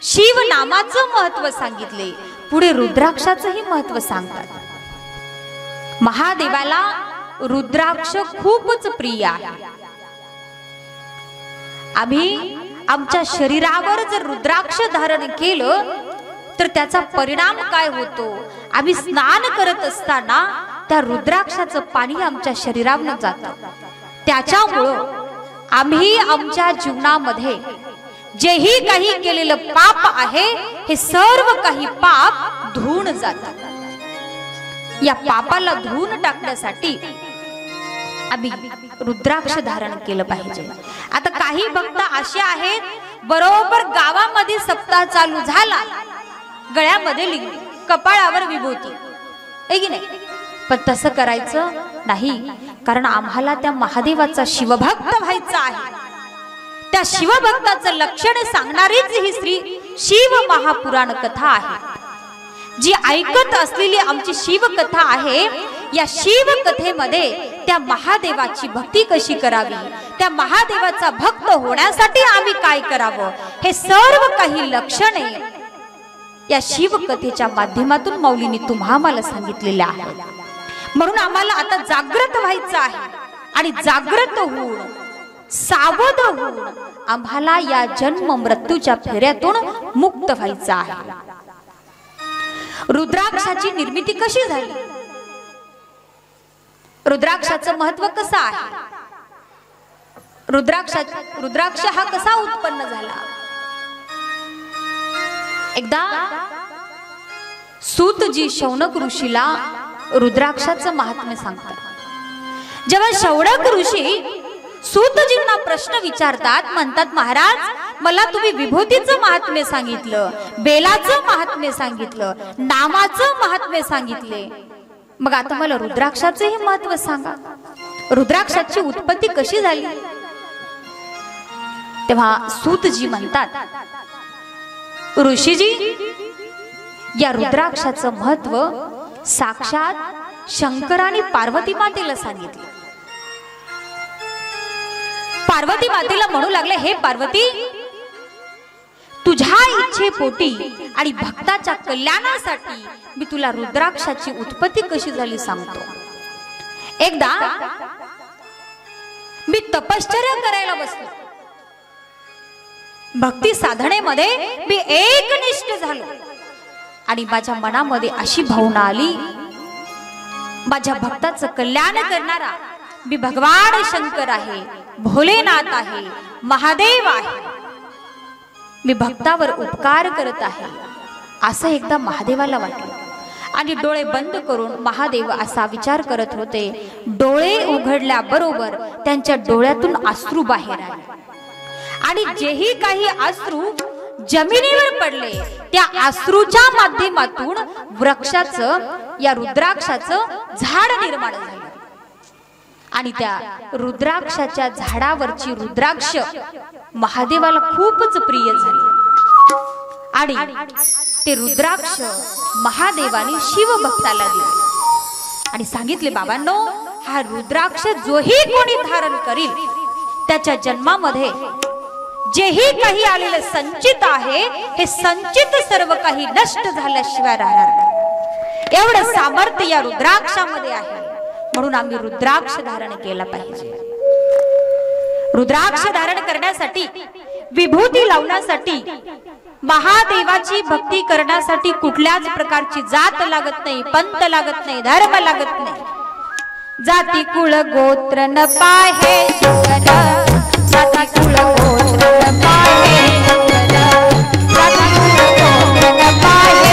शिव नामाचं महत्व सांगितले, पुढे रुद्राक्षाचंही महत्व सांगतात। महादेवाला रुद्राक्ष खूपच प्रिय आहे। आम्ही आमच्या शरीरावर जर रुद्राक्ष धारण केलं तर त्याचा परिणाम काय होतो, आम्ही स्नान करत असताना त्या रुद्राक्षाचं पाणी आमच्या शरीरावर जातं, त्याच्यामुळं आम्ही आमच्या जीवनामध्ये जेही काही केलेलं पाप आहे हे सर्व काही पाप धुवून जातात। या पापाला धुवून टाकण्यासाठी आम्ही रुद्राक्ष धारण केलं पाहिजे। आता काही भक्त असे आहेत, बरोबर गावामध्ये सप्ताह चालू झाला, गळ्यामध्ये लिंग, कपाळावर विभूती, आहे की नाही? पण तसं करायचं नाही, कारण आम्हाला त्या महादेवाचा शिवभक्त व्हायचा आहे। त्या शिवभक्ताचं लक्षण सांगणारीच ही श्री शिव महापुराण कथा आहे, जी ऐकत असलेली आमची शिवकथा आहे। या शिवकथेमध्ये त्या महादेवाची भक्ती कशी करावी, त्या महादेवाचा भक्त होण्यासाठी आम्ही काय करावं, हे सर्व काही लक्षणे या शिवकथेच्या माध्यमातून माऊलींनी तुम्हा आम्हाला सांगितलेले आहेत। म्हणून आम्हाला आता जागृत व्हायचं आहे आणि जागृत होऊन सावध होऊन आम्हाला या जन्म मृत्यूच्या फेऱ्यातून मुक्त व्हायचं आहे। रुद्राक्षाची निर्मिती कशी झाली, रुद्राक्षाचं महत्व कसं आहे, रुद्राक्ष हा कसा उत्पन्न झाला? एकदा सूतजी शौनक ऋषीला रुद्राक्षाचं महात्म्य सांगतात। जेव्हा शौनक ऋषी सूतजींना प्रश्न विचारतात, म्हणतात, महाराज मला तुम्ही विभूतीचं महात्म्य सांगितलं, बेलाचं महात्म्य सांगितलं, नामाचं महात्म्य सांगितले, मग आता मला रुद्राक्षाचंही महत्व सांगा, रुद्राक्षाची उत्पत्ती कशी झाली? तेव्हा सूतजी म्हणतात, ऋषीजी या रुद्राक्षाचं महत्व साक्षात शंकर आणि पार्वती मातेला सांगितलं। पार्वती मातेला म्हणू लागले, हे पार्वती, तुझ्या इच्छेपोटी आणि भक्ताच्या कल्याणासाठी मी तुला रुद्राक्षाची उत्पत्ती कशी झाली सांगतो। एकदा मी तपश्चर्या करायला बसलो, भक्ती साधनेमध्ये मी एकनिष्ठ झालो आणि माझ्या मनामध्ये अशी भावना आली, माझ्या भक्ताचं कल्याण करणारा मी भगवान शंकर आहे, भोलेनाथ आहे, महादेव आहे, मी भक्तावर उपकार करत आहे, असं एकदा महादेवाला वाटलं आणि डोळे बंद करून महादेव असा विचार करत होते। डोळे उघडल्याबरोबर त्यांच्या डोळ्यातून अश्रू बाहेर आले आणि जेही काही अश्रू जमिनीवर पडले त्या अश्रूच्या माध्यमातून वृक्षाचं, या रुद्राक्षाचं झाड निर्माण झालं आणि त्या रुद्राक्षाच्या झाडावरची रुद्राक्ष महादेवाला खूपच प्रिय झाले आणि ते रुद्राक्ष महादेवाने शिवभक्ताला दिले आणि सांगितले, बाबांनो, हा रुद्राक्ष जोही कोणी धारण करील त्याच्या जन्मामध्ये जेही काही आलेलं संचित आहे हे संचित सर्व काही नष्ट झाल्याशिवाय राहणार नाही। एवढं सामर्थ्य या रुद्राक्षामध्ये आहे, म्हणून आम्ही रुद्राक्ष धारण केला पाहिजे। रुद्राक्ष धारण करण्यासाठी, विभूती लावण्यासाठी, महादेवाची भक्ती करण्यासाठी कुठल्याच प्रकारची जात लागत नाही, पंथ लागत नाही, धर्म लागत नाही, जाती कुळ गोत्र न पाहे जाती कुळ गोत्र न पाहे, जाती कुळ गोत्र न पाहे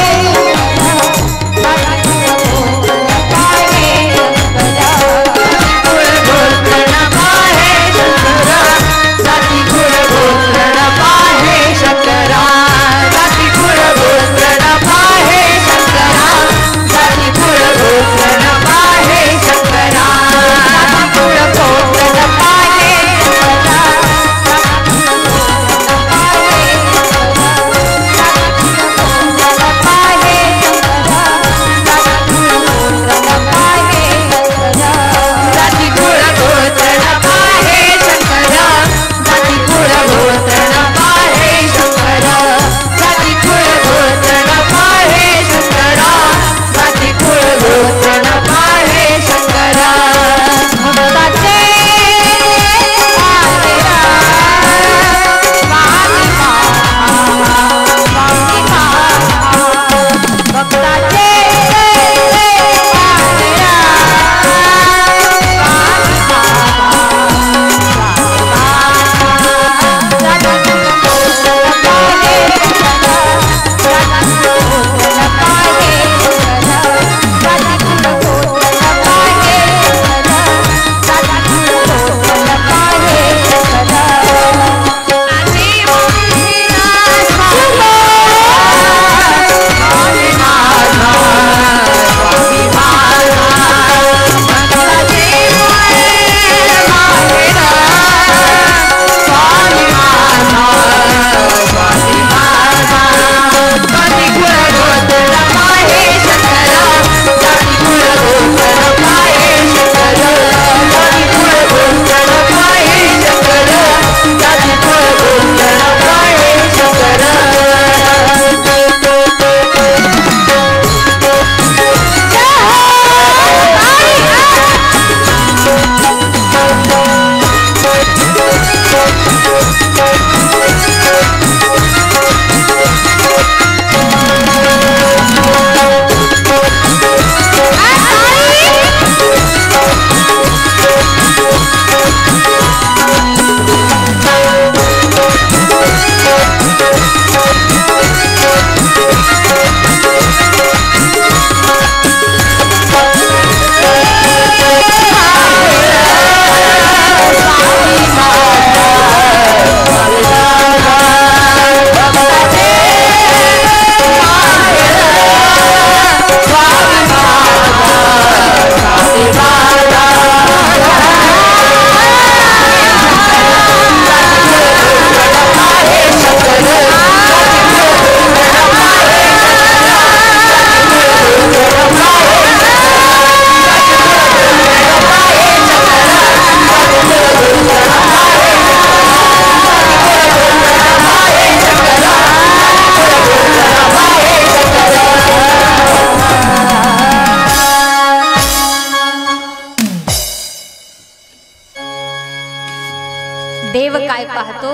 देव काय पाहतो,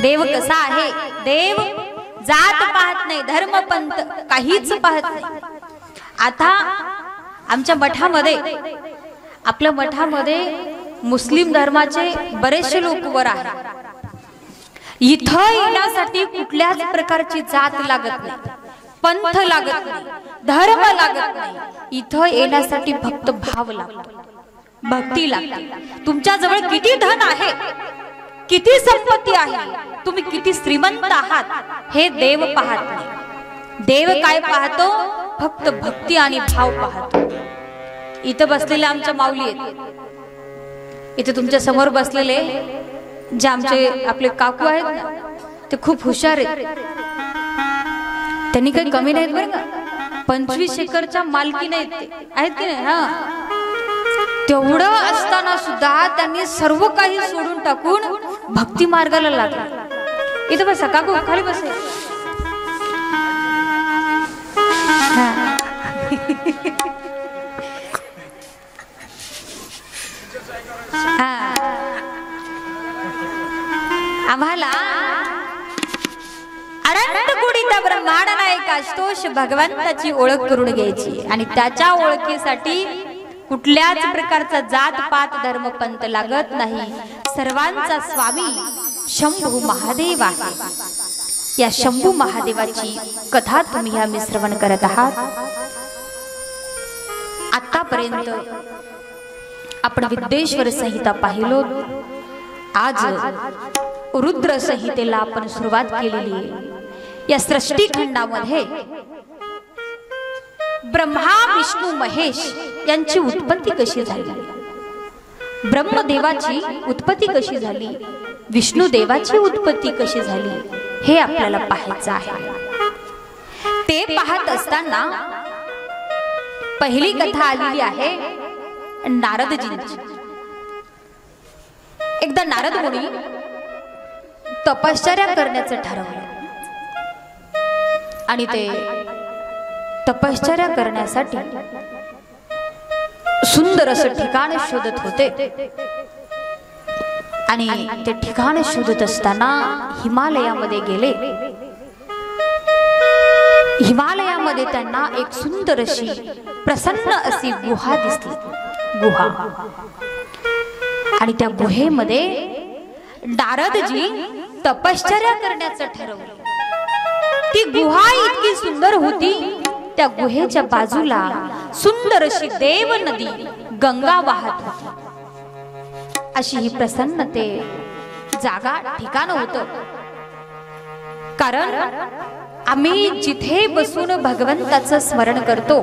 देव कसा आहे, देव जात पाहत नाही, धर्म पंथ काहीच पाहत नाही. आता आमच्या मठामध्ये, आपल्या मठामध्ये मुस्लिम धर्माचे बरेचसे लोक वर आहेत. इथं येण्यासाठी कुठल्याच प्रकारची जात लागत नाही, पंथ लागत नाही, धर्म लागत नाही. इथं येण्यासाठी फक्त भाव लागतो, भक्ती लागते. तुमच्या जवळ किती धन आहे, किती संपत्ती आहे, तुम्ही किती श्रीमंत आहात हे देव पाहत नाही. देव काय पाहतो, फक्त भक्ती आणि भाव पाहतो. इथं बसलेले आमच्या माऊली आहेत, इथे तुमच्या समोर बसलेले जे आमचे आपले काकू आहेत ना, ते खूप हुशार आहेत. त्यांनी काही कमी नाहीत बरं का, 25 एकरच्या मालकी नाहीत ते, आहेत की नाही. हा, तेवढं असताना सुद्धा त्यांनी सर्व काही सोडून टाकून भक्ती मार्गाला लागला. इथं बसा काकू, खाली बसे. आम्हाला अनंत कोटीचा ब्रह्मांड नायक आशुतोष भगवंताची ओळख करून घ्यायची आणि त्याच्या ओळखीसाठी कुठल्याच प्रकारचा जात पात धर्म पंथ लागत नाही. सर्वांचा स्वामी शंभू महादेव आहे. या शंभू महादेवाची कथा तुम्ही आम्ही श्रवण करत आहात. आतापर्यंत आपण विद्येश्वर संहिता पाहिलो. आज रुद्र संहितेला आपण सुरुवात केलेली आहे. या सृष्टीखंडामध्ये ब्रह्मा विष्णू महेश यांची उत्पत्ती कशी झाली, ब्रह्मदेवाची उत्पत्ती कशी झाली, विष्णू देवाची उत्पत्ती कशी झाली, हे आपल्याला पाहायचं आहे. ते पाहत असताना पहिली कथा आलेली आहे नारदजींची. एकदा नारद मुनी तपश्चर्या करण्याचं ठरवलं आणि ते तपश्चर्या करण्यासाठी सुंदर असं ठिकाण शोधत होते. आणि ते ठिकाण शोधत असताना हिमालयामध्ये गेले. हिमालयामध्ये त्यांना एक सुंदर अशी प्रसन्न अशी गुहा दिसली. गुहा, आणि त्या गुहेमध्ये नारदजी तपश्चर्या करण्याचं ठरवलं. ती गुहा इतकी सुंदर होती, त्या गुहेच्या बाजूला सुंदर अशी देव नदी गंगा वाहत होती. अशी ही प्रसन्न ते जागा ठिकाण होतं. कारण आम्ही जिथे बसून भगवंताचं स्मरण करतो,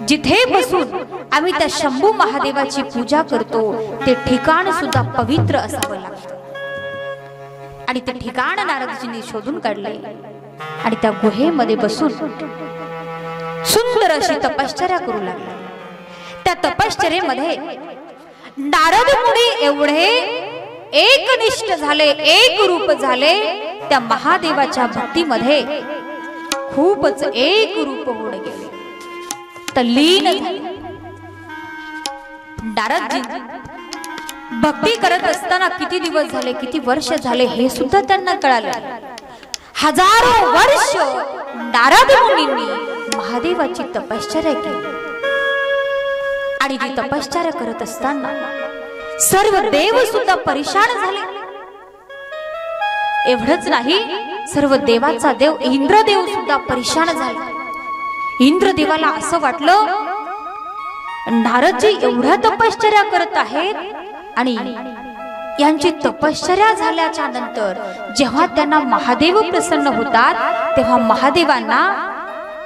जिथे बसून आम्ही त्या शंभू महादेवाची पूजा करतो, ते ठिकाण सुद्धा पवित्र असावं लागतं. आणि ते ठिकाण नारदजींनी शोधून काढले आणि त्या गुहेमध्ये बसून सुंदर अशी तपश्चर्या करू लागले. त्या तपश्चर्येमध्ये नारद मुनी एवढे एकनिष्ठ झाले, एक रूप झाले, त्या महादेवाच्या भक्तीमध्ये खूपच एक रूप होऊन गेले, तल्लीन झाले. नारदजी भक्ती करत असताना किती दिवस झाले, किती वर्ष झाले हे सुद्धा त्यांना कळालं. हजारो वर्ष नारद मुनींनी महादेवाची तपश्चर्या केली. आणि ती तपश्चर्या करत असताना सर्व देव सुद्धा परेशान झाले. एवढंच नाही, सर्व देवाचा देव इंद्रदेव सुद्धा परेशान झाला. इंद्रदेवाला असं वाटलं, नारदजी एवढ्या तपश्चर्या करत आहेत आणि यांची तपश्चर्या झाल्याच्या नंतर जेव्हा त्यांना महादेव प्रसन्न होतात, तेव्हा महादेवांना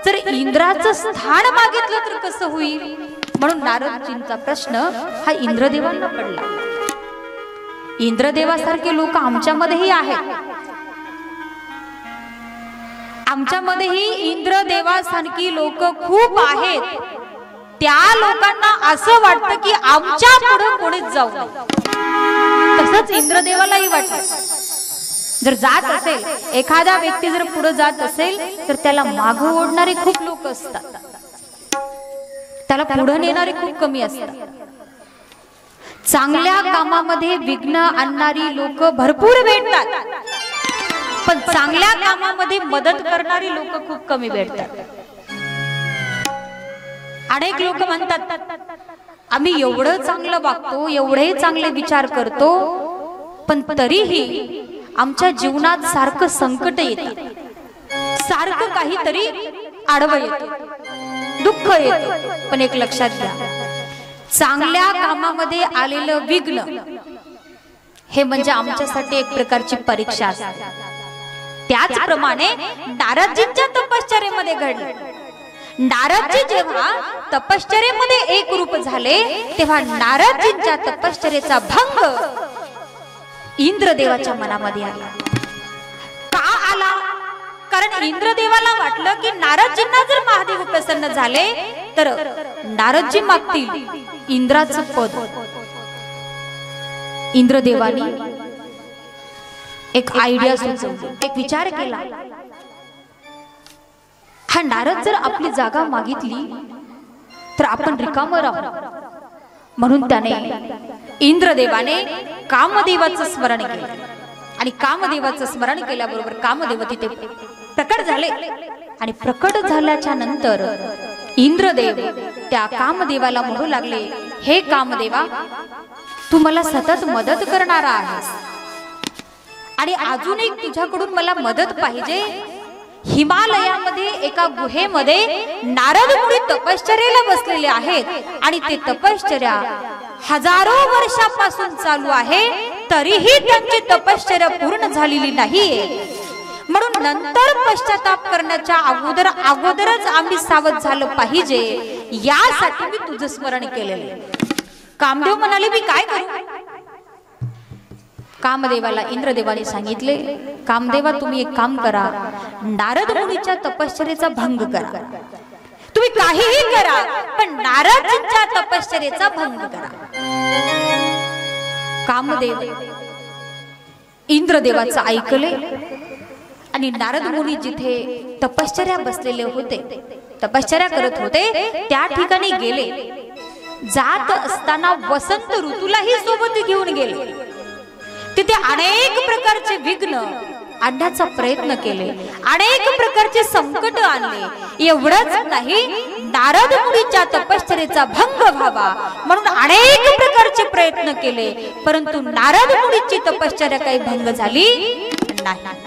जर इंद्राचं स्थान मागितलं तर कसं होईल. म्हणून नारदजींचा प्रश्न हा इंद्रदेवांना पडला. इंद्रदेवासारखे लोक आमच्यामध्येही आहेत. आमच्यामध्येही इंद्रदेवासारखी लोक खूप आहेत. त्या लोकांना असं वाटतं की आमच्या पुढे कोणीच जाऊ नये. तसंच इंद्रदेवालाही वाटतं. जर जात असेल, एखादा व्यक्ती जर पुढे जात असेल तर त्याला मागं ओढणारे खूप लोक असतात, त्याला पुढे नेणारे खूप कमी असतात. चांगल्या कामामध्ये विघ्न आणणारी लोक भरपूर भेटतात, पण चांगल्या कामामध्ये मदत करणारी लोक खूप कमी भेटतात. अनेक लोक म्हणतात आम्ही एवढं चांगलं वागतो, एवढे चांगले विचार करतो, पण तरीही आमच्या जीवनात सारखं संकट येतं, सारखं काहीतरी आडवं येतं, दुःख येतं. पण एक लक्षात घ्या, चांगल्या कामामध्ये आलेलं विघ्न हे म्हणजे आमच्यासाठी एक प्रकारची परीक्षा असते. त्याचप्रमाणे नारदजींच्या तपश्चर्येमध्ये घडलं. नारदजी जेव्हा तपश्चर्येमध्ये एक रूप झाले, तेव्हा नारदजींच्या तपश्चर्येचा भंग इंद्रदेवाच्या मनामध्ये आला. का आला? कारण इंद्रदेवाला वाटलं की नारदजींना जर महादेव प्रसन्न झाले तर नारदजी मागतील इंद्राचं पद. इंद्रदेवानी एक आयडिया सुचवली, एक विचार केला. हा नारद जर आपली जागा मागितली तर आपण रिकाम राहू. म्हणून त्याने इंद्रदेवाने कामदेवाचं स्मरण केलं आणि कामदेवाचं स्मरण केल्याबरोबर कामदेव तिथे प्रकट झाले. आणि प्रकट झाल्याच्या नंतर इंद्रदेव त्या कामदेवाला म्हणू लागले, हे कामदेवा, तू मला सतत मदत करणारा आहेस आणि अजून एक तुझ्याकडून मला मदत पाहिजे. हिमालयामध्ये एका गुहेमध्ये नारद मुनी तपश्चर्येला बसलेले आहेत आणि ते तपश्चर्या हजारो वर्षापासून चालू आहे, तरीही त्यांची तपश्चर्या पूर्ण झालेली नाहीये. म्हणून नंतर पश्चाताप करण्याच्या अगोदरच आम्ही सावध झालं पाहिजे, यासाठी मी तुझं स्मरण केलेलं. कामदेव म्हणाले, मी काय करू? कामदेवाला इंद्रदेवाने सांगितले, कामदेवा, तुम्ही एक काम करा, नारद मुनीच्या तपश्चर्येचा भंग करा. तुम्ही काहीही करा, पण नारदजींच्या तपश्चर्येचा भंग करा. कामदेव इंद्रदेवाचं ऐकले आणि नारद मुनी जिथे तपश्चर्या बसलेले होते, तपश्चर्या करत होते, त्या ठिकाणी गेले. जात असताना वसंत ऋतूलाही सोबत घेऊन गेले. तिथे अनेक प्रकारचे विघ्न आणण्याचा प्रयत्न केले, अनेक प्रकारचे संकट आणले. एवढंच नाही, नारद मुनीच्या तपश्चर्येचा भंग व्हावा म्हणून अनेक प्रकारचे प्रयत्न केले, परंतु नारद मुनीची तपश्चर्या काही भंग झाली नाही.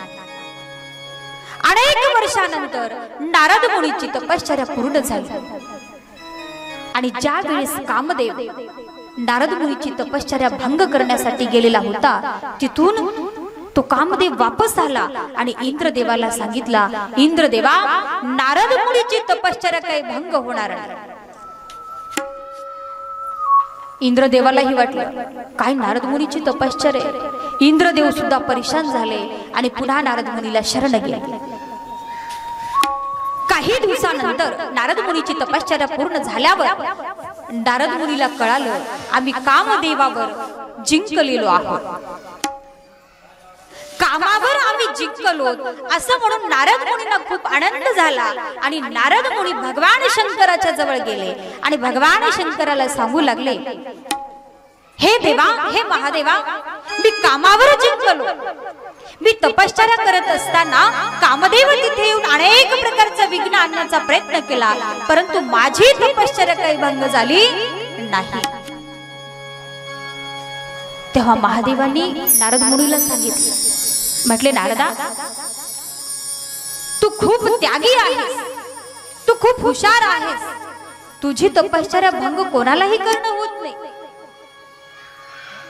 अनेक वर्षानंतर नारद मुनीची तपश्चर्या पूर्ण झाली आणि ज्या वेळेस कामदेव नारद मुनीची तपश्चर्या भंग करण्यासाठी गेलेला होता, तिथून तो कामदेव वापस आला आणि इंद्रदेवाला सांगितला, इंद्रदेवा, नारद मुनीची तपश्चर्या काही भंग होणार नाही. इंद्रदेवालाही वाटलं काय नारद मुनीची तपश्चर्या. इंद्रदेव सुद्धा परेशान झाले आणि पुन्हा नारद मुनीला शरण गेले. काही दिवसानंतर नारद मुनीची तपश्चर्या पूर्ण झाल्यावर नारद मुनीला कळालं, आम्ही कामदेवावर जिंकलेलो आहोत, कामावर आम्ही जिंकलो असं म्हणून नारद मुनींना खूप आनंद झाला. आणि नारद मुनी भगवान शंकराच्या जवळ गेले आणि भगवान शंकराला सांगू लागले, हे देवा, हे महादेवा, मी कामावर जिंकलो. मी तपश्चर्या करत असताना कामदेव तिथे येऊन अनेक प्रकारचा विघ्न आणण्याचा प्रयत्न केला, परंतु माझी तपश्चर्या काही भंग झाली नाही. तेव्हा महादेवांनी नारद मुनीला सांगितलं, म्हटले, नारदा, तू खूप त्यागी आहेस, तू खूप हुशार आहेस, तुझी तपश्चर्या भंग कोणालाही करणं होत नाही.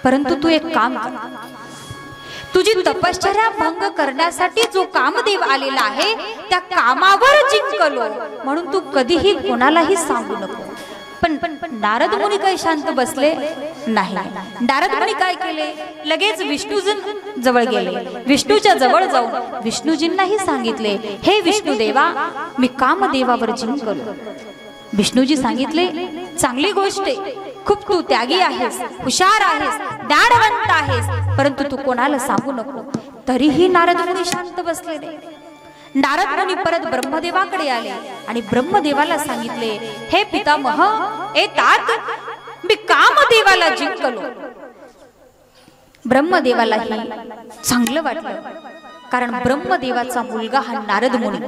परंतु तू एक काम कर, तुझी तपश्चर्या भंग करण्यासाठी जो कामदेव आलेला आहे त्या कामावर जिंकलो म्हणून तू कधीही कोणालाही सांगू नको. पण नारद मुनी काही शांत बसले नाही. नारद मुनी काय केले, लगेच विष्णूजी जवळ गेले. विष्णूच्या जवळ जाऊन विष्णूजींनाही सांगितले, हे विष्णुदेवा, मी कामदेवावर जिंकलो. विष्णूजी सांगितले, चांगली गोष्ट आहे, खूप तू त्यागी आहेस, हुशार आहेस, ज्ञानवंत आहेस, परंतु तू कोणाला सांगू नको. तरीही नारद मुनी शांत बसले नाही. नारद मुनी परत ब्रह्मदेवाकडे आले आणि ब्रह्मदेवाला सांगितले, हे पितामह, ए तात, मी कामदेवाला ब्रह्मदेवाला जिंकलो. ब्रह्मदेवालाही चांगलं वाटलं, कारण ब्रह्मदेवाचा मुलगा हा नारद मुनी,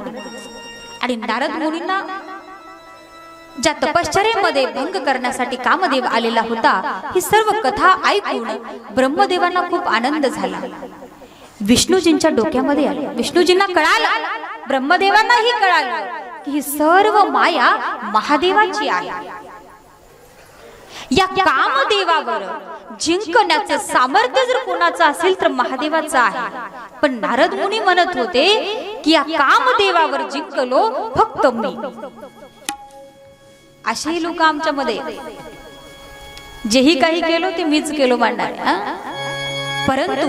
आणि नारद मुनींना ज्या तपश्चर्येमध्ये भंग करण्यासाठी कामदेव आलेला होता, ही सर्व कथा ऐकून ब्रह्मदेवांना खूप आनंद झाला. विष्णूजींच्या डोक्यामध्ये आले. विष्णूजींना कळालं, ब्रह्मदेवांनाही कळालं की ही सर्व माया महादेवाची आहे. या कामदेवावर जिंकण्याचं सामर्थ्य जर कोणाचं असेल तर महादेवाचं आहे. पण नारद मुनी म्हणत होते की या कामदेवावर जिंकलो फक्त मी. असेही लोक आमच्यामध्ये, जेही काही केलो ते मीच केलो मांडणार. परंतु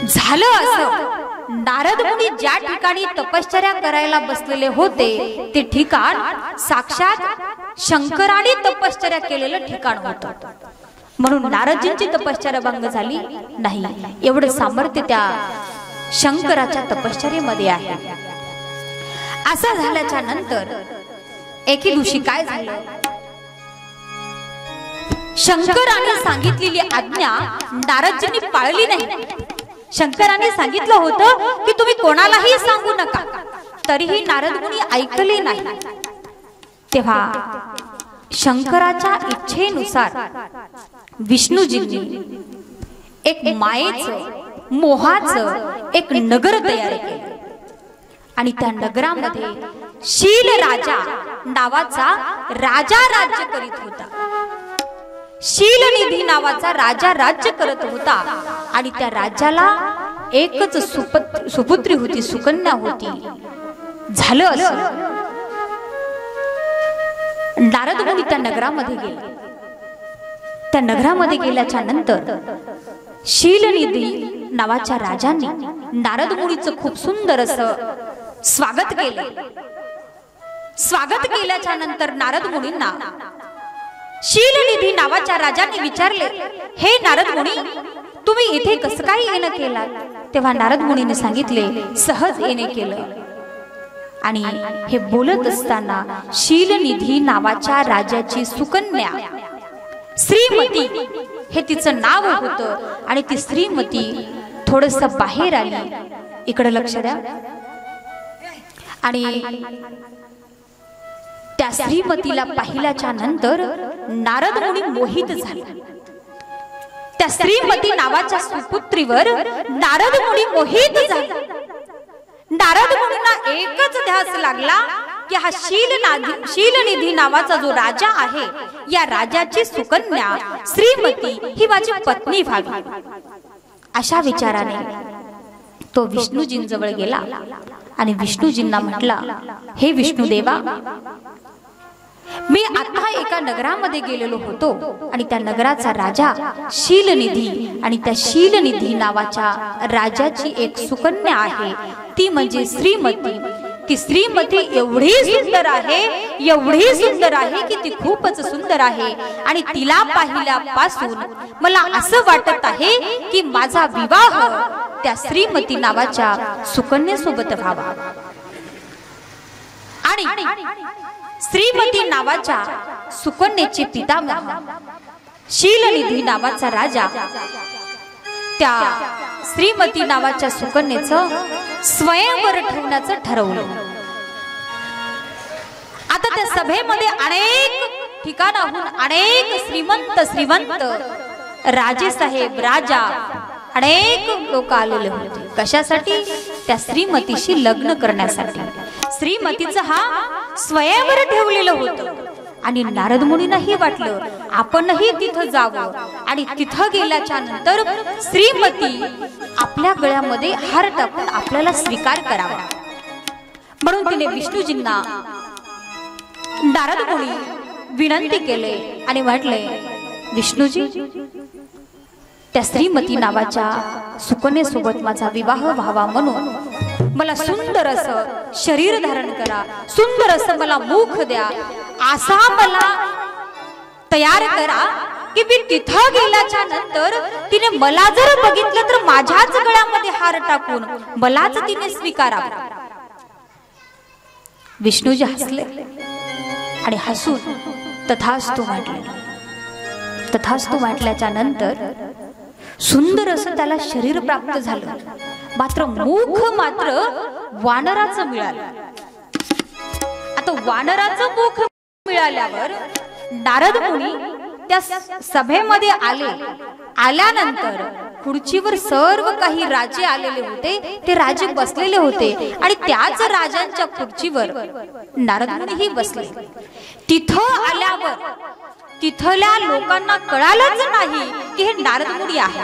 झालं असं, नारद मुनी ज्या ठिकाणी तपश्चर्या करायला बसलेले होते ते ठिकाण साक्षात शंकराने तपश्चर्या केलेलं ठिकाण होतं. म्हणून नारदजींची तपश्चर्या भंग झाली नाही. एवढं सामर्थ्य त्या शंकराच्या तपश्चर्येमध्ये आहे. असं झाल्याच्या नंतर एके दिवशी काय झालं, शंकराने सांगितलेली आज्ञा नारदजींनी पाळली नाही. शंकराने सांगितलं होतं की तुम्ही कोणालाही सांगू नका, तरीही नारद मुनी ऐकले नाही. तेव्हा शंकराच्या इच्छेनुसार विष्णूजींनी एक मायेचं मोहाचं एक नगर तयार केलं, आणि त्या नगरामध्ये शील राजा नावाचा राजा राज्य करीत होता. शीलनिधी नावाचा राजा राज्य करत होता, आणि त्या राज्याला एकच सुपुत्री होती, सुकन्या होती. झालं असं, नारद मुनी त्या नगरामध्ये गेले. त्या नगरामध्ये गेल्याच्या नंतर शीलनिधी नावाच्या राजांनी नारद मुनीचं खूप सुंदर असं स्वागत केलं. स्वागत केल्याच्या नंतर नारद मुनींना शीलनिधी नावाच्या राजाने विचारले, हे नारद मुनी, तुम्ही इथे कसं काय येणं केलं? तेव्हा नारद मुनीने सांगितले, सहज येणे केलं. आणि हे बोलत असताना शीलनिधी नावाच्या राजाची सुकन्या श्रीमती हे तिचं नाव होतं, आणि ती श्रीमती थोडस बाहेर आली. इकडे लक्ष द्या. आणि त्या श्रीमतीला पाहिल्याच्या नंतर नारद मुनी मोहित झाले. त्या श्रीमती नावाच्या सुपुत्रीवर नारद मुनी मोहित झाले. नारद मुनींना एकच ध्यास लागला की हा शीलनिधी नावाचा जो राजा आहे, या राजाची सुकन्या श्रीमती ही माझी पत्नी व्हावी. अशा विचाराने तो विष्णूजींजवळ गेला आणि विष्णूजींना म्हटला, हे विष्णुदेवा, मी आता एका नगरामध्ये गेलेलो होतो, आणि त्या नगराचा राजा शीलनिधी, आणि त्या शीलनिधी नावाच्या राजाची एक सुकन्या आहे, ती म्हणजे श्रीमती. ती श्रीमती एवढी सुंदर आहे, एवढी सुंदर आहे की ती खूपच सुंदर आहे, आणि तिला पाहिल्यापासून मला असं वाटत आहे की माझा विवाह त्या श्रीमती नावाच्या सुकन्येसोबत व्हावा. आणि श्रीमती नावाच्या सुकन्येचे पितामह शीलनिधी नावाचा राजा त्या श्रीमती नावाच्या सुकन्येचं स्वयंवर ठेवण्याचं ठरवलं. आता त्या सभेमध्ये अनेक ठिकाणाहून अनेक श्रीमंत राजे साहेब, राजा, अनेक लोक आलेले होते. कशासाठी? त्या श्रीमतीशी लग्न करण्यासाठी. श्रीमतीचं हा स्वयंवर ठेवलेलं होतं, आणि नारद मुनींनाही वाटलं आपणही तिथं जावं, आणि तिथं गेल्याच्या नंतर श्रीमती आपल्या गळ्यामध्ये हार टाकून आपल्याला स्वीकार करावा. म्हणून तिने विष्णूजींना नारद मुनी विनंती केले आणि म्हटले, विष्णूजी, त्या श्रीमती नावाच्या सुकन्येसोबत माझा विवाह व्हावा म्हणून मला सुंदर असं शरीर धारण करा, सुंदर असं मला मुख द्या, असा मला तयार करा की मी तिथं गेल्याच्या नंतर तिने मला जर बघितलं तर माझ्याच गळ्यामध्ये हार टाकून मलाच तिने स्वीकारावं. विष्णूजी हसले आणि हसून तथास्तु म्हटले. तथास्तु म्हटल्याच्या नंतर सुंदर असं त्याला शरीर प्राप्त झालं, मात्र मुख मात्र वानराचं मिळालं. आता वानराचं मुख मिळाल्यावर नारद मुनी त्या सभेमध्ये आल्यानंतर खुर्चीवर सर्व काही राजे आलेले होते, ते राजे बसलेले होते आणि त्याच राजांच्या खुर्चीवर नारद मुनीही बसले. तिथं आल्यावर तिथल्या लोकांना कळालंच नाही की हे नारद मुनी आहे.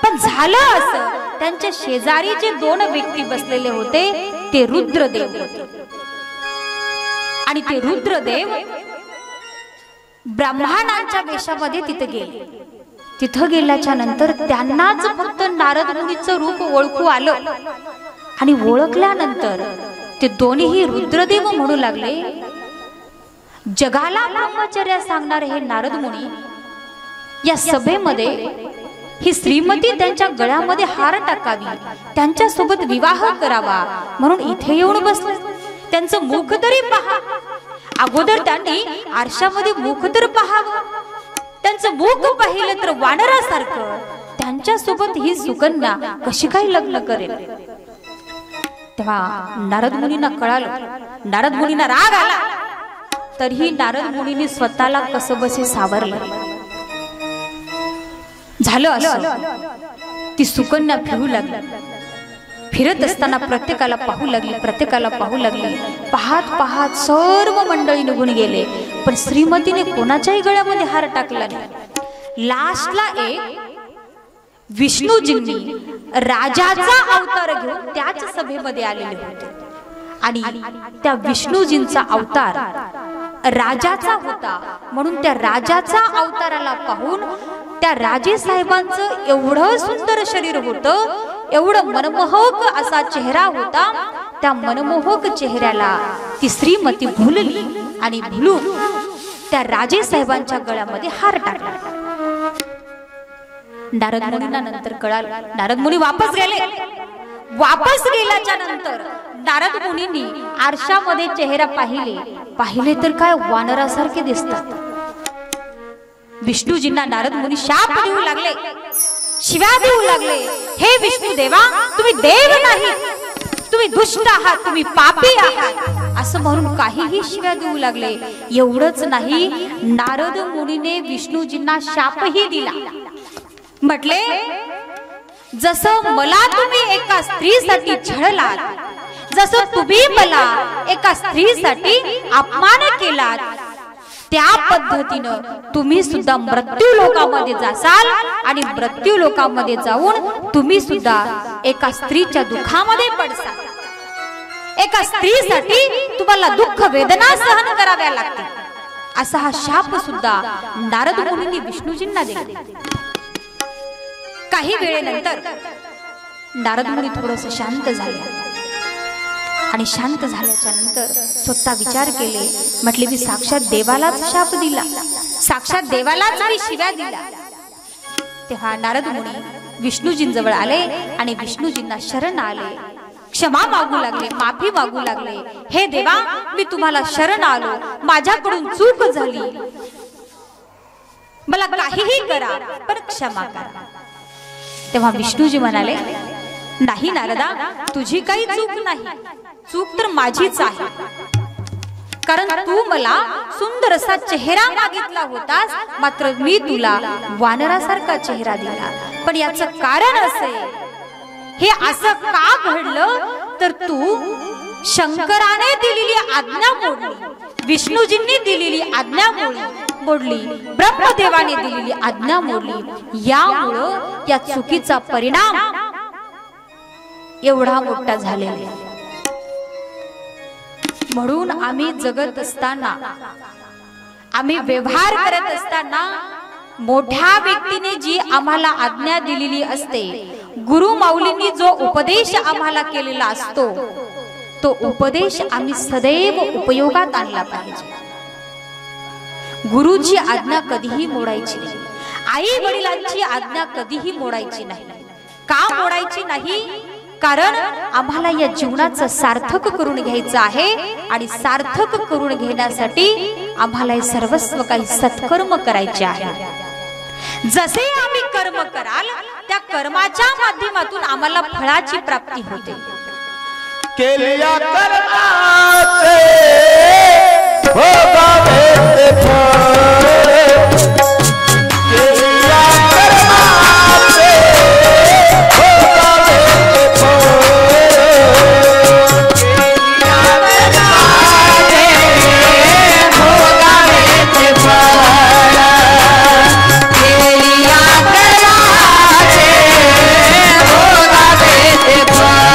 पण झालं असं, त्यांच्या शेजारी जे दोन व्यक्ती बसलेले होते ते रुद्रदेव होते आणि ते रुद्रदेव ब्राह्मणांच्या वेशामध्ये तिथे गेले. तिथं गेल्याच्या नंतर त्यांनाच फक्त नारद मुनीचं रूप ओळखू आलं आणि ओळखल्यानंतर ते दोन्हीही रुद्रदेव म्हणू लागले, जगाला ब्रह्मचर्य सांगणारे हे नारद मुनी या सभेमध्ये ही श्रीमती त्यांच्या गळ्यामध्ये हार टाकावी, त्यांच्या सोबत विवाह करावा म्हणून इथे येऊन बसले. त्यांचं मुख तरी पहा. अगोदर त्यांनी आरशामध्ये मुख तर पाहावं. त्यांचं मुख पाहिलं तर वानरासारखं. त्यांच्या सोबत ही सुकन्या कशी काय लग्न करेल? तेव्हा नारद मुनींना कळालं. नारद मुनींना राग आला, तरीही नारद मुनींनी स्वतःला कसं बसे सावरलं. झालं असं, ती सुकन्या फिरू लागली. फिरत असताना प्रत्येकाला पाहू लागली. पाहत पाहत सर्व मंडळी निघून गेले, पण श्रीमतीने कोणाच्याही गळ्यामध्ये हार टाकला नाही. लास्टला एक विष्णूजींनी राजाचा अवतार घेऊन त्याच सभेमध्ये आलेले होते आणि त्या विष्णूजींचा अवतार राजाचा होता, म्हणून त्या राजाचा अवताराला पाहून त्या राजे साहेबांचं एवढं सुंदर शरीर होतं, एवढं मनमोहक असा चेहरा होता. त्या मनमोहक चेहऱ्याला ती श्रीमती भुलली आणि भुलून त्या राजे साहेबांच्या गळ्यामध्ये हार टाकला. नारद मुनींना नंतर कळालं. नारद मुनी वापस गेले. वापस गेल्याच्या नंतर नारद मुनींनी आरशामध्ये चेहरा पाहिले तर काय वानरासारखे दिसतात. विष्णूजींना नारद मुनी शाप देऊ लागले, शिव्या देऊ लागले. हे विष्णू देवा, तुम्ही देव नाही, तुम्ही दुष्ट आहात, तुम्ही पापी आहात असं म्हणून काहीही शिव्या देऊ लागले. एवढंच नाही, नारद मुनीने विष्णूजींना शापही दिला. म्हटले, जसं मला तुम्ही एका स्त्रीसाठी छळलात, जसं तुम्ही मला एका स्त्रीसाठी अपमान केलात, त्या पद्धतीनं तुम्ही सुद्धा मृत्यू लोकामध्ये जासाल आणि मृत्यू लोकामध्ये जाऊन तुम्ही सुद्धा एका स्त्रीच्या दुःखामध्ये पडसाल. एका स्त्रीसाठी तुम्हाला दुःख वेदना सहन कराव्या लागतील. असा हा शाप सुद्धा नारद मुनींनी विष्णूजींना दिला. काही वेळेनंतर नारद मुनी थोडंसं शांत झाले आणि शांत झाल्याच्या नंतर स्वतः विचार केले. म्हटले, मी साक्षात देवालाच शाप दिला, साक्षात देवालाच मी शिव्या दिला. तेव्हा नारद मुनी विष्णूजींजवळ आले आणि विष्णूजींना शरण आले, क्षमा मागू लागले, माफी मागू लागले. हे देवा, मी तुम्हाला शरण आलो, माझ्याकडून चूक झाली, मला काहीही करा पण क्षमा करा. तेव्हा विष्णूजी म्हणाले, नाही नारदा, तुझी काही चूक नाही, चूक तर माझीच आहे. कारण तू मला सुंदर असा चेहरा मागितला होतास, मात्र मी तुला वानरासारखा चेहरा दिला. पण याचं कारण असे, हे असं का घडलं तर तू शंकराने दिलेली आज्ञा मोडली, विष्णूजींनी दिलेली आज्ञा मोडली, ब्रह्मदेवाने दिलेली आज्ञा मोडली. यामुळं या चुकीचा परिणाम एवढा मोठा झालेला आहे. म्हणून आम्ही जगत असताना, आम्ही व्यवहार करत असताना, मोठ्या व्यक्तीने जी आम्हाला आज्ञा दिलेली असते, गुरु माऊलींनी जो उपदेश आम्हाला केलेला असतो, तो उपदेश आम्ही सदैव उपयोगात आणला पाहिजे. गुरुची आज्ञा कधीही मोडायची नाही, आई वडिलांची आज्ञा कधीही मोडायची नाही. का मोडायची नाही? कारण आम्हाला या जीवनाचं सार्थक करून घ्यायचं आहे आणि सार्थक करून घेण्यासाठी आम्हाला सर्वस्व काही सत्कर्म करायचे आहे. जसे आम्ही कर्म कराल त्या कर्माच्या माध्यमातून आम्हाला फळाची प्राप्ती होते. केलिया कर्माचे भोगावे ते फळ. केलिया कर्माचे भोगावे ते फळ. केलिया कर्माचे भोगावे ते फळ.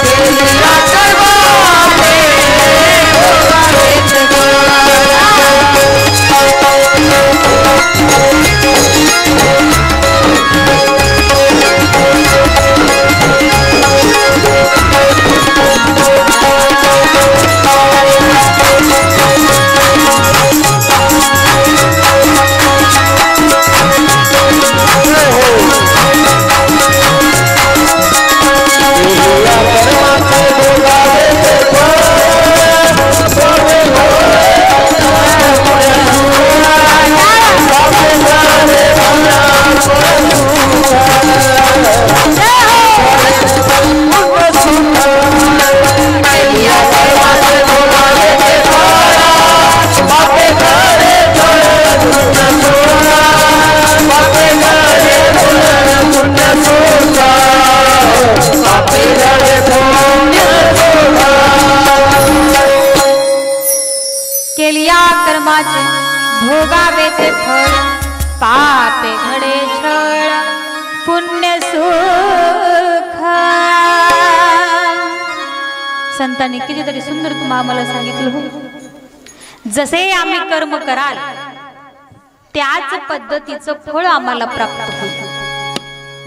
केलिया कर्माचे भोगावे ते फळ. केलिया कर्माचे भोगावे ते फळ. पापे घडे छळ पुण्य सुख. संतांनी कितीतरी सुंदर तुम्हाला आम्हाला सांगितलं हो. जसे आम्ही कर्म कराल त्याच पद्धतीचं फळ आम्हाला प्राप्त होईल.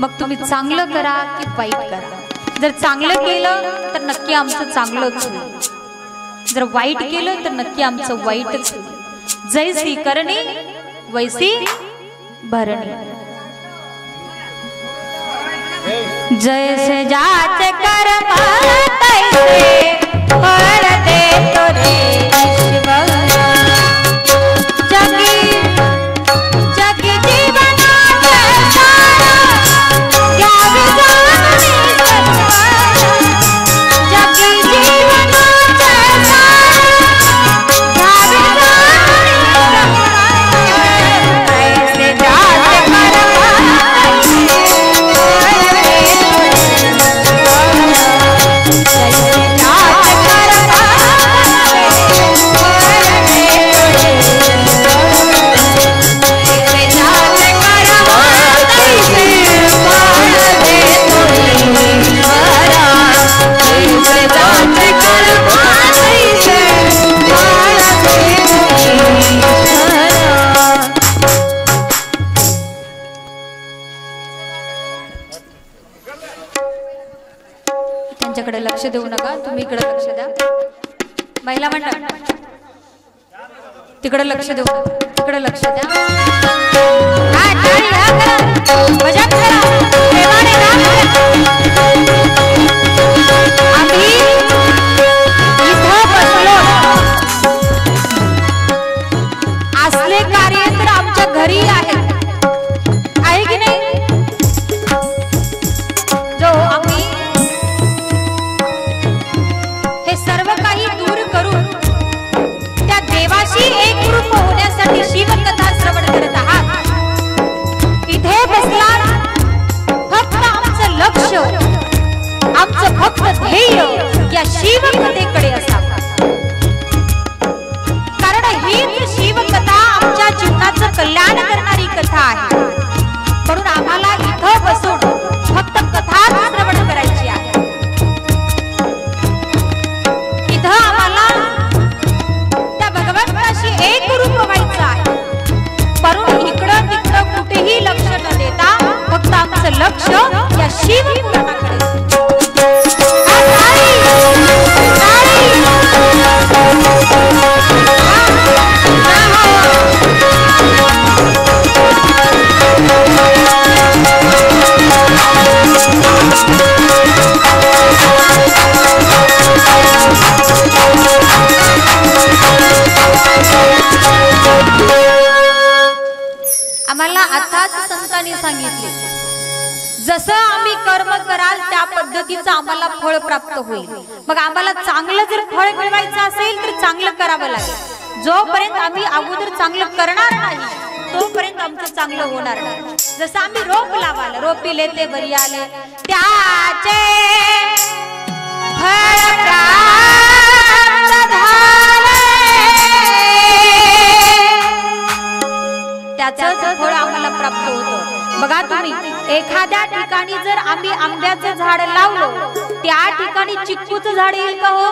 मग तुम्ही चांगलं करा की वाईट करा. जर चांगलं केलं तर नक्की आमचं चांगलंच होईल. जर वाईट केलं तर नक्की आमचं वाईटच होईल. जैसी करणी वैसी भरणी. जैसे जाचे कर्म तैसे फळ देतो रे ईश्वर. जगी जगी जीवनाचे सार घ्यावे जाणून सत्वर. जगी जीवनाचे सार घ्यावे जाणून सत्वर. ऐसे जात कर्म त्यांच्याकडे लक्ष देऊ नका, तुम्ही इकडे लक्ष द्या. महिला मंडळ तिकडे लक्ष देऊ नका, तिकडे लक्ष द्या. मजा करा, प्रेमाने आम्ही इथं बसलो असले कार्य तर आमच्या घरी आहे की नाही. जो आम्ही हे सर्व काही दूर करून त्या देवाशी एकरूप होण्यासाठी शिवकथा श्रवण करत आहात. इथे बसला फक्त आमचं लक्ष, आमचं फक्त ध्येय या शिवकथेकडे असावं. कारण हीच शिवकथा आमच्या जीवनाचं कल्याण करणारी कथा आहे. म्हणून आम्हाला इथं बसून फक्त कथाच श्रवण करायची आहे. इथं आम्हाला त्या भगवंताशी एकरूप व्हायचं आहे. म्हणून इकडं तिकडं कुठेही लक्ष न देता फक्त आमचं लक्ष या शिवपुराणाकडे. आम्हाला आताच संतांनी सांगितले, जसं आम्ही कर्म कराल त्या पद्धतीचं आम्हाला फळ प्राप्त होईल. मग आम्हाला चांगलं जर फळ मिळवायचं असेल तर चांगलं करावं लागेल. जोपर्यंत आम्ही अगोदर चांगलं करणार नाही तोपर्यंत आमचं चांगलं होणार नाही. जसं आम्ही रोप लावाल, रोपिले ते बरी आले, त्याचे फळ प्राप्त झाले, त्याचं फळ आम्हाला प्राप्त होतं. बघा तुम्ही, एखाद्या ठिकाणी जर आम्ही आंब्याचं झाड लावलो त्या ठिकाणी चिक्कूचं झाड येईल का? हो,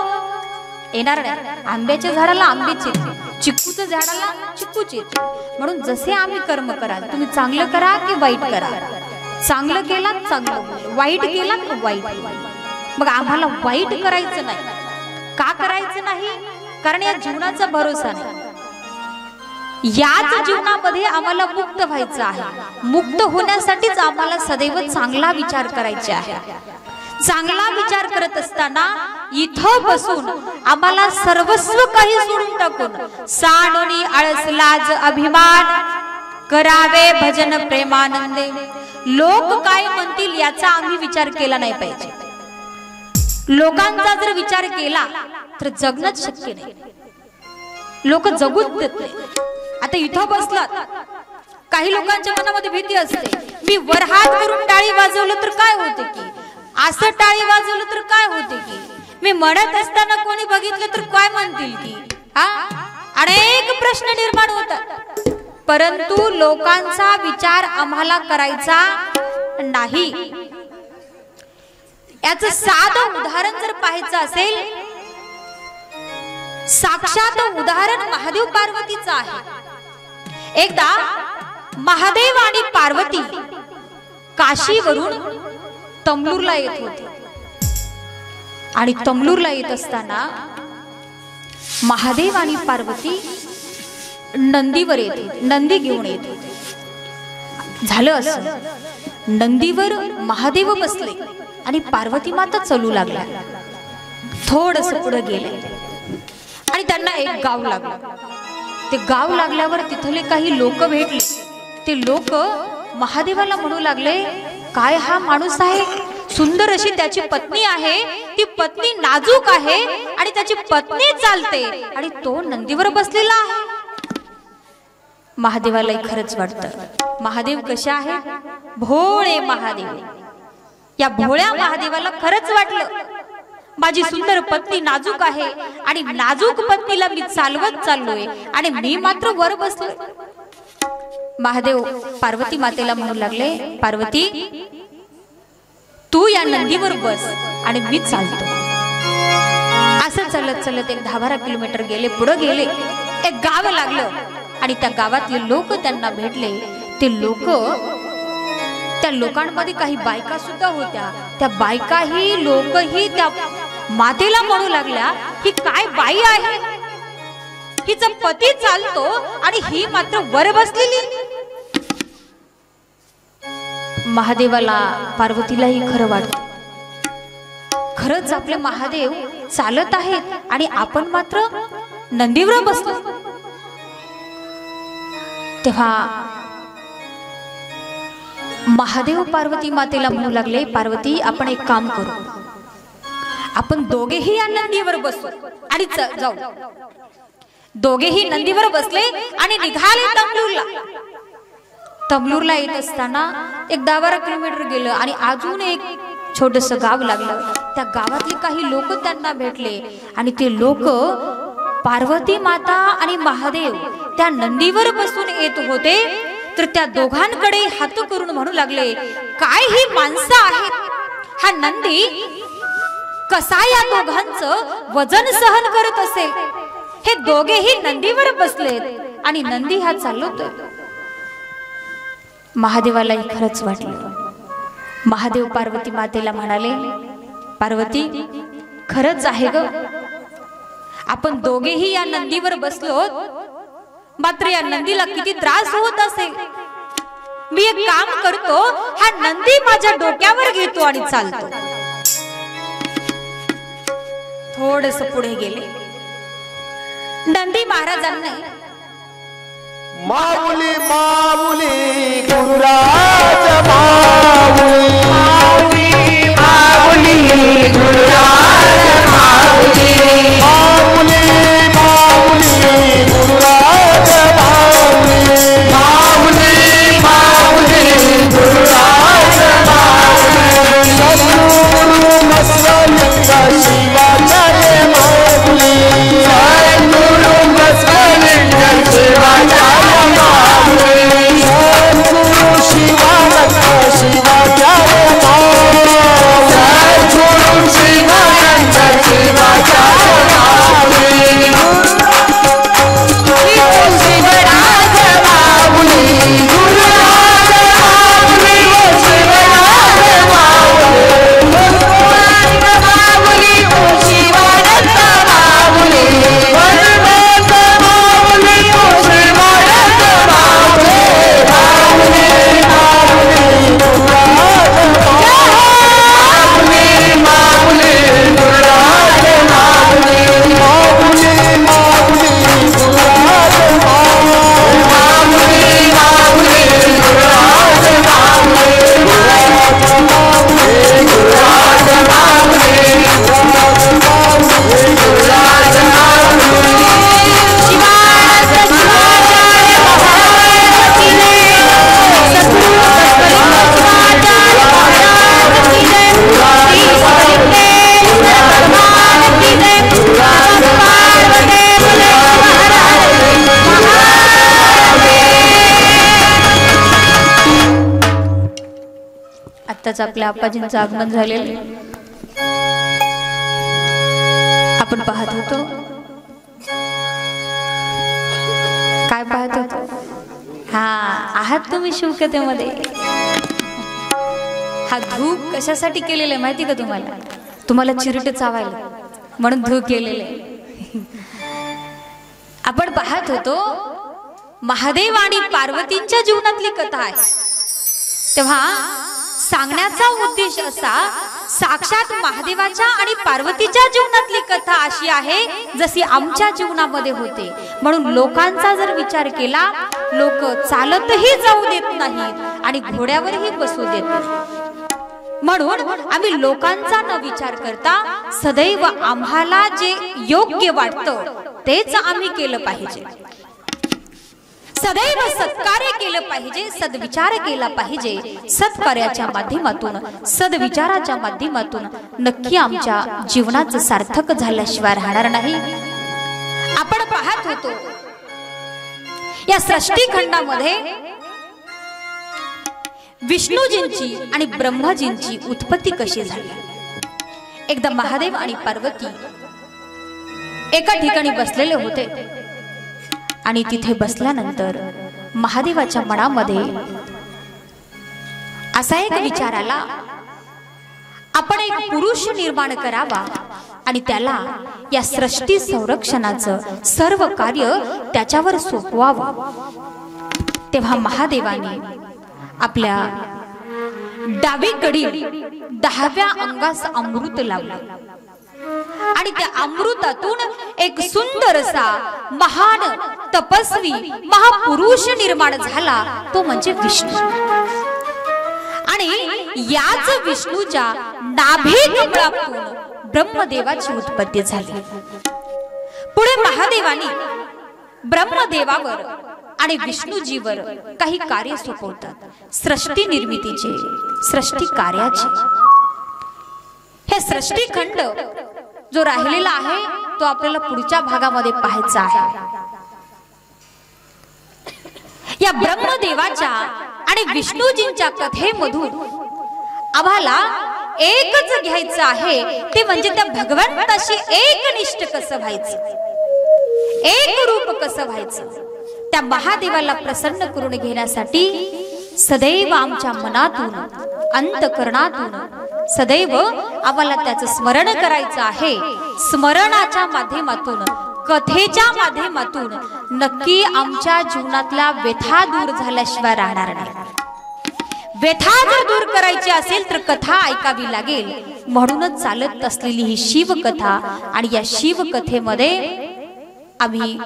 येणार नाही. आंब्याच्या झाडाला आंबेच येते, चिक्कूच्या झाडाला चिक्कूच येते. म्हणून जसे आम्ही कर्म कराल, तुम्ही चांगलं करा की वाईट करा, चांगलं केला चांगलं, वाईट केला तर वाईट. मग आम्हाला वाईट करायचं नाही. का करायचं नाही? कारण या जीवनाचा भरोसा नाही. याच जीवनामध्ये आम्हाला मुक्त व्हायचं आहे. मुक्त होण्यासाठीच आम्हाला सदैव चांगला विचार करायचे आहे. चांगला विचार करत असताना इथं बसून आम्हाला सर्वस्व काही सोडून टाकून सानोनी आळस लाज अभिमान करावे भजन प्रेमानंदे. लोक काय म्हणतील याचा आम्ही विचार केला नाही पाहिजे. लोकांचा जर विचार केला तर जगणंच शक्य नाही. लोक जगूच देत नाही. आता इथं बसलात, काही लोकांच्या मनामध्ये भीती असते, मी वर हात करून टाळी वाजवलं तर काय होते की, असं टाळी वाजवलं तर काय होते की, मी म्हणत असताना कोणी बघितलं तर काय म्हणतील की. अनेक प्रश्न निर्माण होतात. परंतु लोकांचा विचार आम्हाला करायचा नाही. याचं साधं उदाहरण जर पाहायचं असेल, साक्षात उदाहरण महादेव पार्वतीचं आहे. एकदा महादेव आणि पार्वती काशीवरून तमलूरला येत होते आणि तमलूरला येत असताना महादेव आणि पार्वती नंदीवर येत होते, नंदी घेऊन येत होते. झालं असं, नंदीवर महादेव बसले आणि पार्वती माता चालू लागला. थोडस पुढे गेले आणि त्यांना एक गाव लागलं. ते गाव लागल्यावर तिथले काही लोक भेटले. ते लोक महादेवाला म्हणू लागले, काय हा माणूस आहे, सुंदर अशी त्याची पत्नी आहे, ती पत्नी नाजूक आहे आणि त्याची पत्नी चालते आणि तो नंदीवर बसलेला आहे. महादेवाला खरंच वाटतं, महादेव कशा आहे, भोळे महादेव. या भोळ्या महादेवाला खरंच वाटलं, माझी सुंदर पत्नी नाजूक आहे आणि नाजूक पत्नीला मी चालवत चाललोय आणि मी मात्र वर बसलोय. महादेव पार्वती मातेला म्हणू लागले, पार्वती तू या नंदीवर बस आणि मी चालतो. असं चलत चलत एक 10-12 किलोमीटर गेले. पुढे गेले, एक गाव लागलं आणि त्या गावातले लोक त्यांना भेटले. ते लोक, त्या लोकांमध्ये काही बायका सुद्धा होत्या. त्या बायकाही लोकही त्या मातेला म्हणू लागल्या ही काय बाई आहे, हिचा पती चालतो आणि ही मात्र वर बसलेली. महादेवाला पार्वतीलाही खरं वाटतं, खरंच आपले महादेव चालत आहेत आणि आपण मात्र नंदीवर बसलो. तेव्हा महादेव पार्वती मातेला म्हणू लागले, पार्वती आपण एक काम करू, आपण दोघेही या नंदीवर बसू आणि जाऊ. दोघेही नंदीवर बसले आणि निघाले तमलूरला. तमलूरला येत असताना एक 10-12 किलोमीटर गेलं आणि अजून एक छोटस गाव लागलं. त्या गावातले काही लोक त्यांना भेटले आणि ते लोक पार्वती माता आणि महादेव त्या नंदीवर बसून येत होते. तर त्या दोघांकडे हात करून म्हणू लागले, काय ही माणसं आहेत, हा नंदी कसा या दोघांचं वजन सहन करत असेल. हे दोघेही नंदीवर बसलेत आणि नंदी हा चालवतोय. महादेवालाही खरंच वाटलं. महादेव पार्वती मातेला म्हणाले, पार्वती खरंच आहे ग, आपण दोघेही या नंदीवर बसलो, मात्र या नंदीला किती त्रास होत असेल. मी एक काम करतो, हा नंदी माझ्या डोक्यावर घेतो आणि चालतो. थोडस पुढे गेले. नंदी महाराजांना माऊली माऊली गुरुराज माऊली माऊली माऊली गुरुराज माऊली माऊली माऊली गुरुराज माऊली माऊली माऊली गुरुराज माऊली सद्गुरु बसवलिंगा शिवाचार्य माऊली सद्गुरु बसवलिंगा शिवाचार्य आत्ताच आपल्या आप्पाजींचं आगमन झालेलं आपण पाहत होतो. काय पाहत होतो? हा, आहात तुम्ही शिवकथेमध्ये. हा धूप कशासाठी केलेला आहे माहिती का तुम्हाला? तुम्हाला चिरटे चावायला म्हणून धूप केलेले. आपण पाहत होतो महादेव आणि पार्वतींच्या जीवनातली कथा आहे. तेव्हा सांगण्याचा उद्देश असा, साक्षात महादेवाच्या आणि पार्वतीच्या जीवनातली कथा अशी आहे जशी आमच्या जीवनामध्ये होते. म्हणून लोकांचा जर विचार केला, लोक चालतही जाऊ देत नाहीत आणि घोड्यावरही बसू देत नाहीत. म्हणून आम्ही लोकांचा न विचार करता सदैव आम्हाला जे योग्य वाटतं तेच आम्ही केलं पाहिजे. सदैव सत्कार्य केलं पाहिजे, सद्विचार केला पाहिजे. सत्कार्याच्या माध्यमातून, सद्विचाराच्या माध्यमातून नक्की आमच्या जीवनाचं सार्थक झाल्याशिवाय राहणार नाही. आपण पाहत होतो या सृष्टीखंडामध्ये विष्णूजींची आणि ब्रह्माजींची उत्पत्ती कशी झाली. एकदा महादेव आणि पार्वती एका ठिकाणी बसलेले होते आणि तिथे बसल्यानंतर महादेवाच्या मनामध्ये असा एक विचार आला, आपण एक पुरुष निर्माण करावा आणि त्याला या सृष्टी संरक्षणाचं सर्व कार्य त्याच्यावर सोपवावं। तेव्हा महादेवाने आपल्या डावीकडील 10व्या अंगास अमृत लावलं आणि त्या अमृतातून एक सुंदर असा महान तपस्वी महापुरुष निर्माण झाला, तो म्हणजे विष्णू। आणि याच विष्णूच्या नाभी कमळातून ब्रह्मदेवाची उत्पत्ती झाली। पुढे महादेवाने ब्रह्मदेवावर आणि विष्णूजीवर काही कार्य सोपवतात, सृष्टी निर्मितीचे, सृष्टी कार्याचे। हे सृष्टीखंड जो राहिलेला आहे तो आपल्याला पुढच्या भागामध्ये पाहायचा आहे। या ब्रह्मदेवाच्या आणि विष्णूजींच्या कथेमधून आम्हाला एकच घ्यायचं आहे, ते म्हणजे त्या भगवंताशी एकनिष्ठ कसं व्हायचं, एक रूप कसं व्हायचं। त्या महादेवाला प्रसन्न करून घेण्यासाठी सदैव आमच्या मनातून अंतःकरणातून सदैव आम्हाला त्याचं स्मरण करायचं आहे। स्मरणाच्या माध्यमातून, कथेच्या माध्यमातून नक्की आमच्या जीवनातल्या व्यथा दूर झाल्याशिवाय राहणार नाही। व्यथा जर दूर करायची असेल तर कथा ऐकावी लागेल। म्हणूनच चालत असलेली ही शिवकथा आणि या शिवकथेमध्ये आम्ही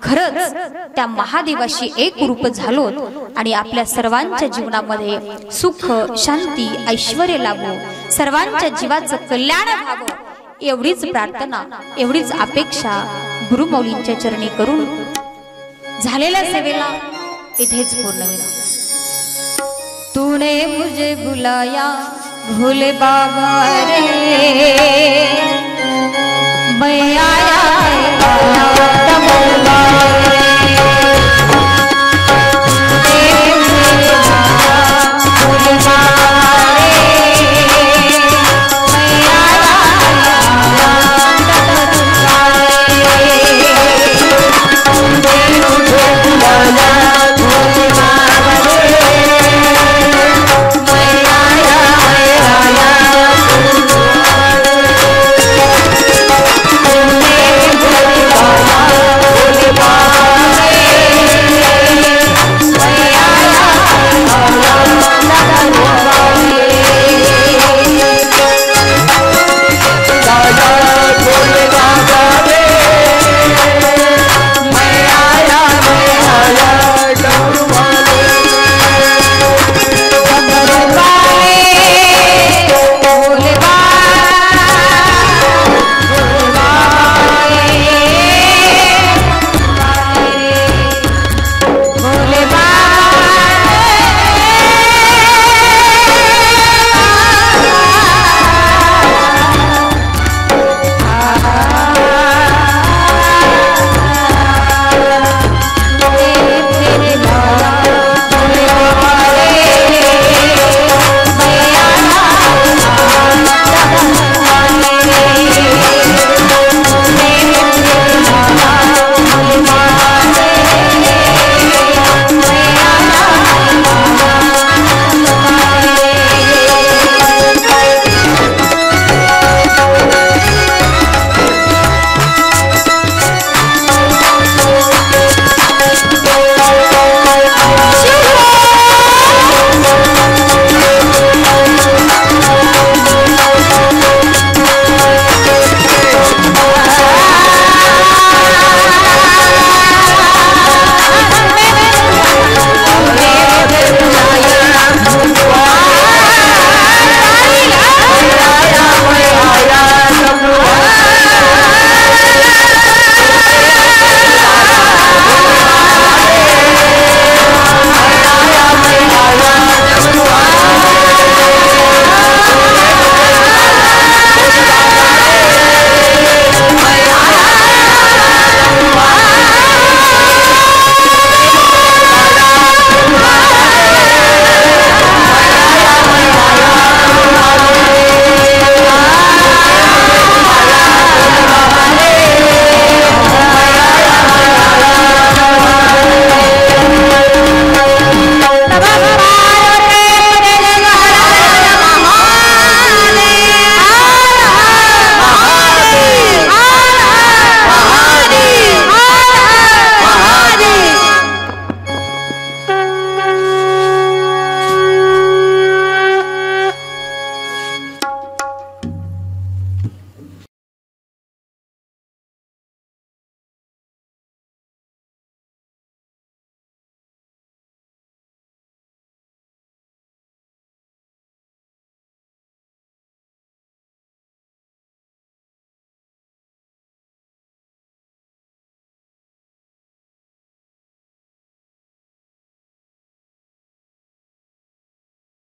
खरंच त्या महादेवाशी एक रूप झालो आणि आपल्या सर्वांच्या जीवनामध्ये सुख, शांती, ऐश्वर्य लाभो, सर्वांच्या जीवाचं कल्याण व्हावं, एवढीच प्रार्थना, एवढीच अपेक्षा गुरुमौलींच्या चरणी करून झालेल्या सेवेला इथेच पूर्ण होईल। तूने मुझे बुलाया भोले बाबा रे, मैं आया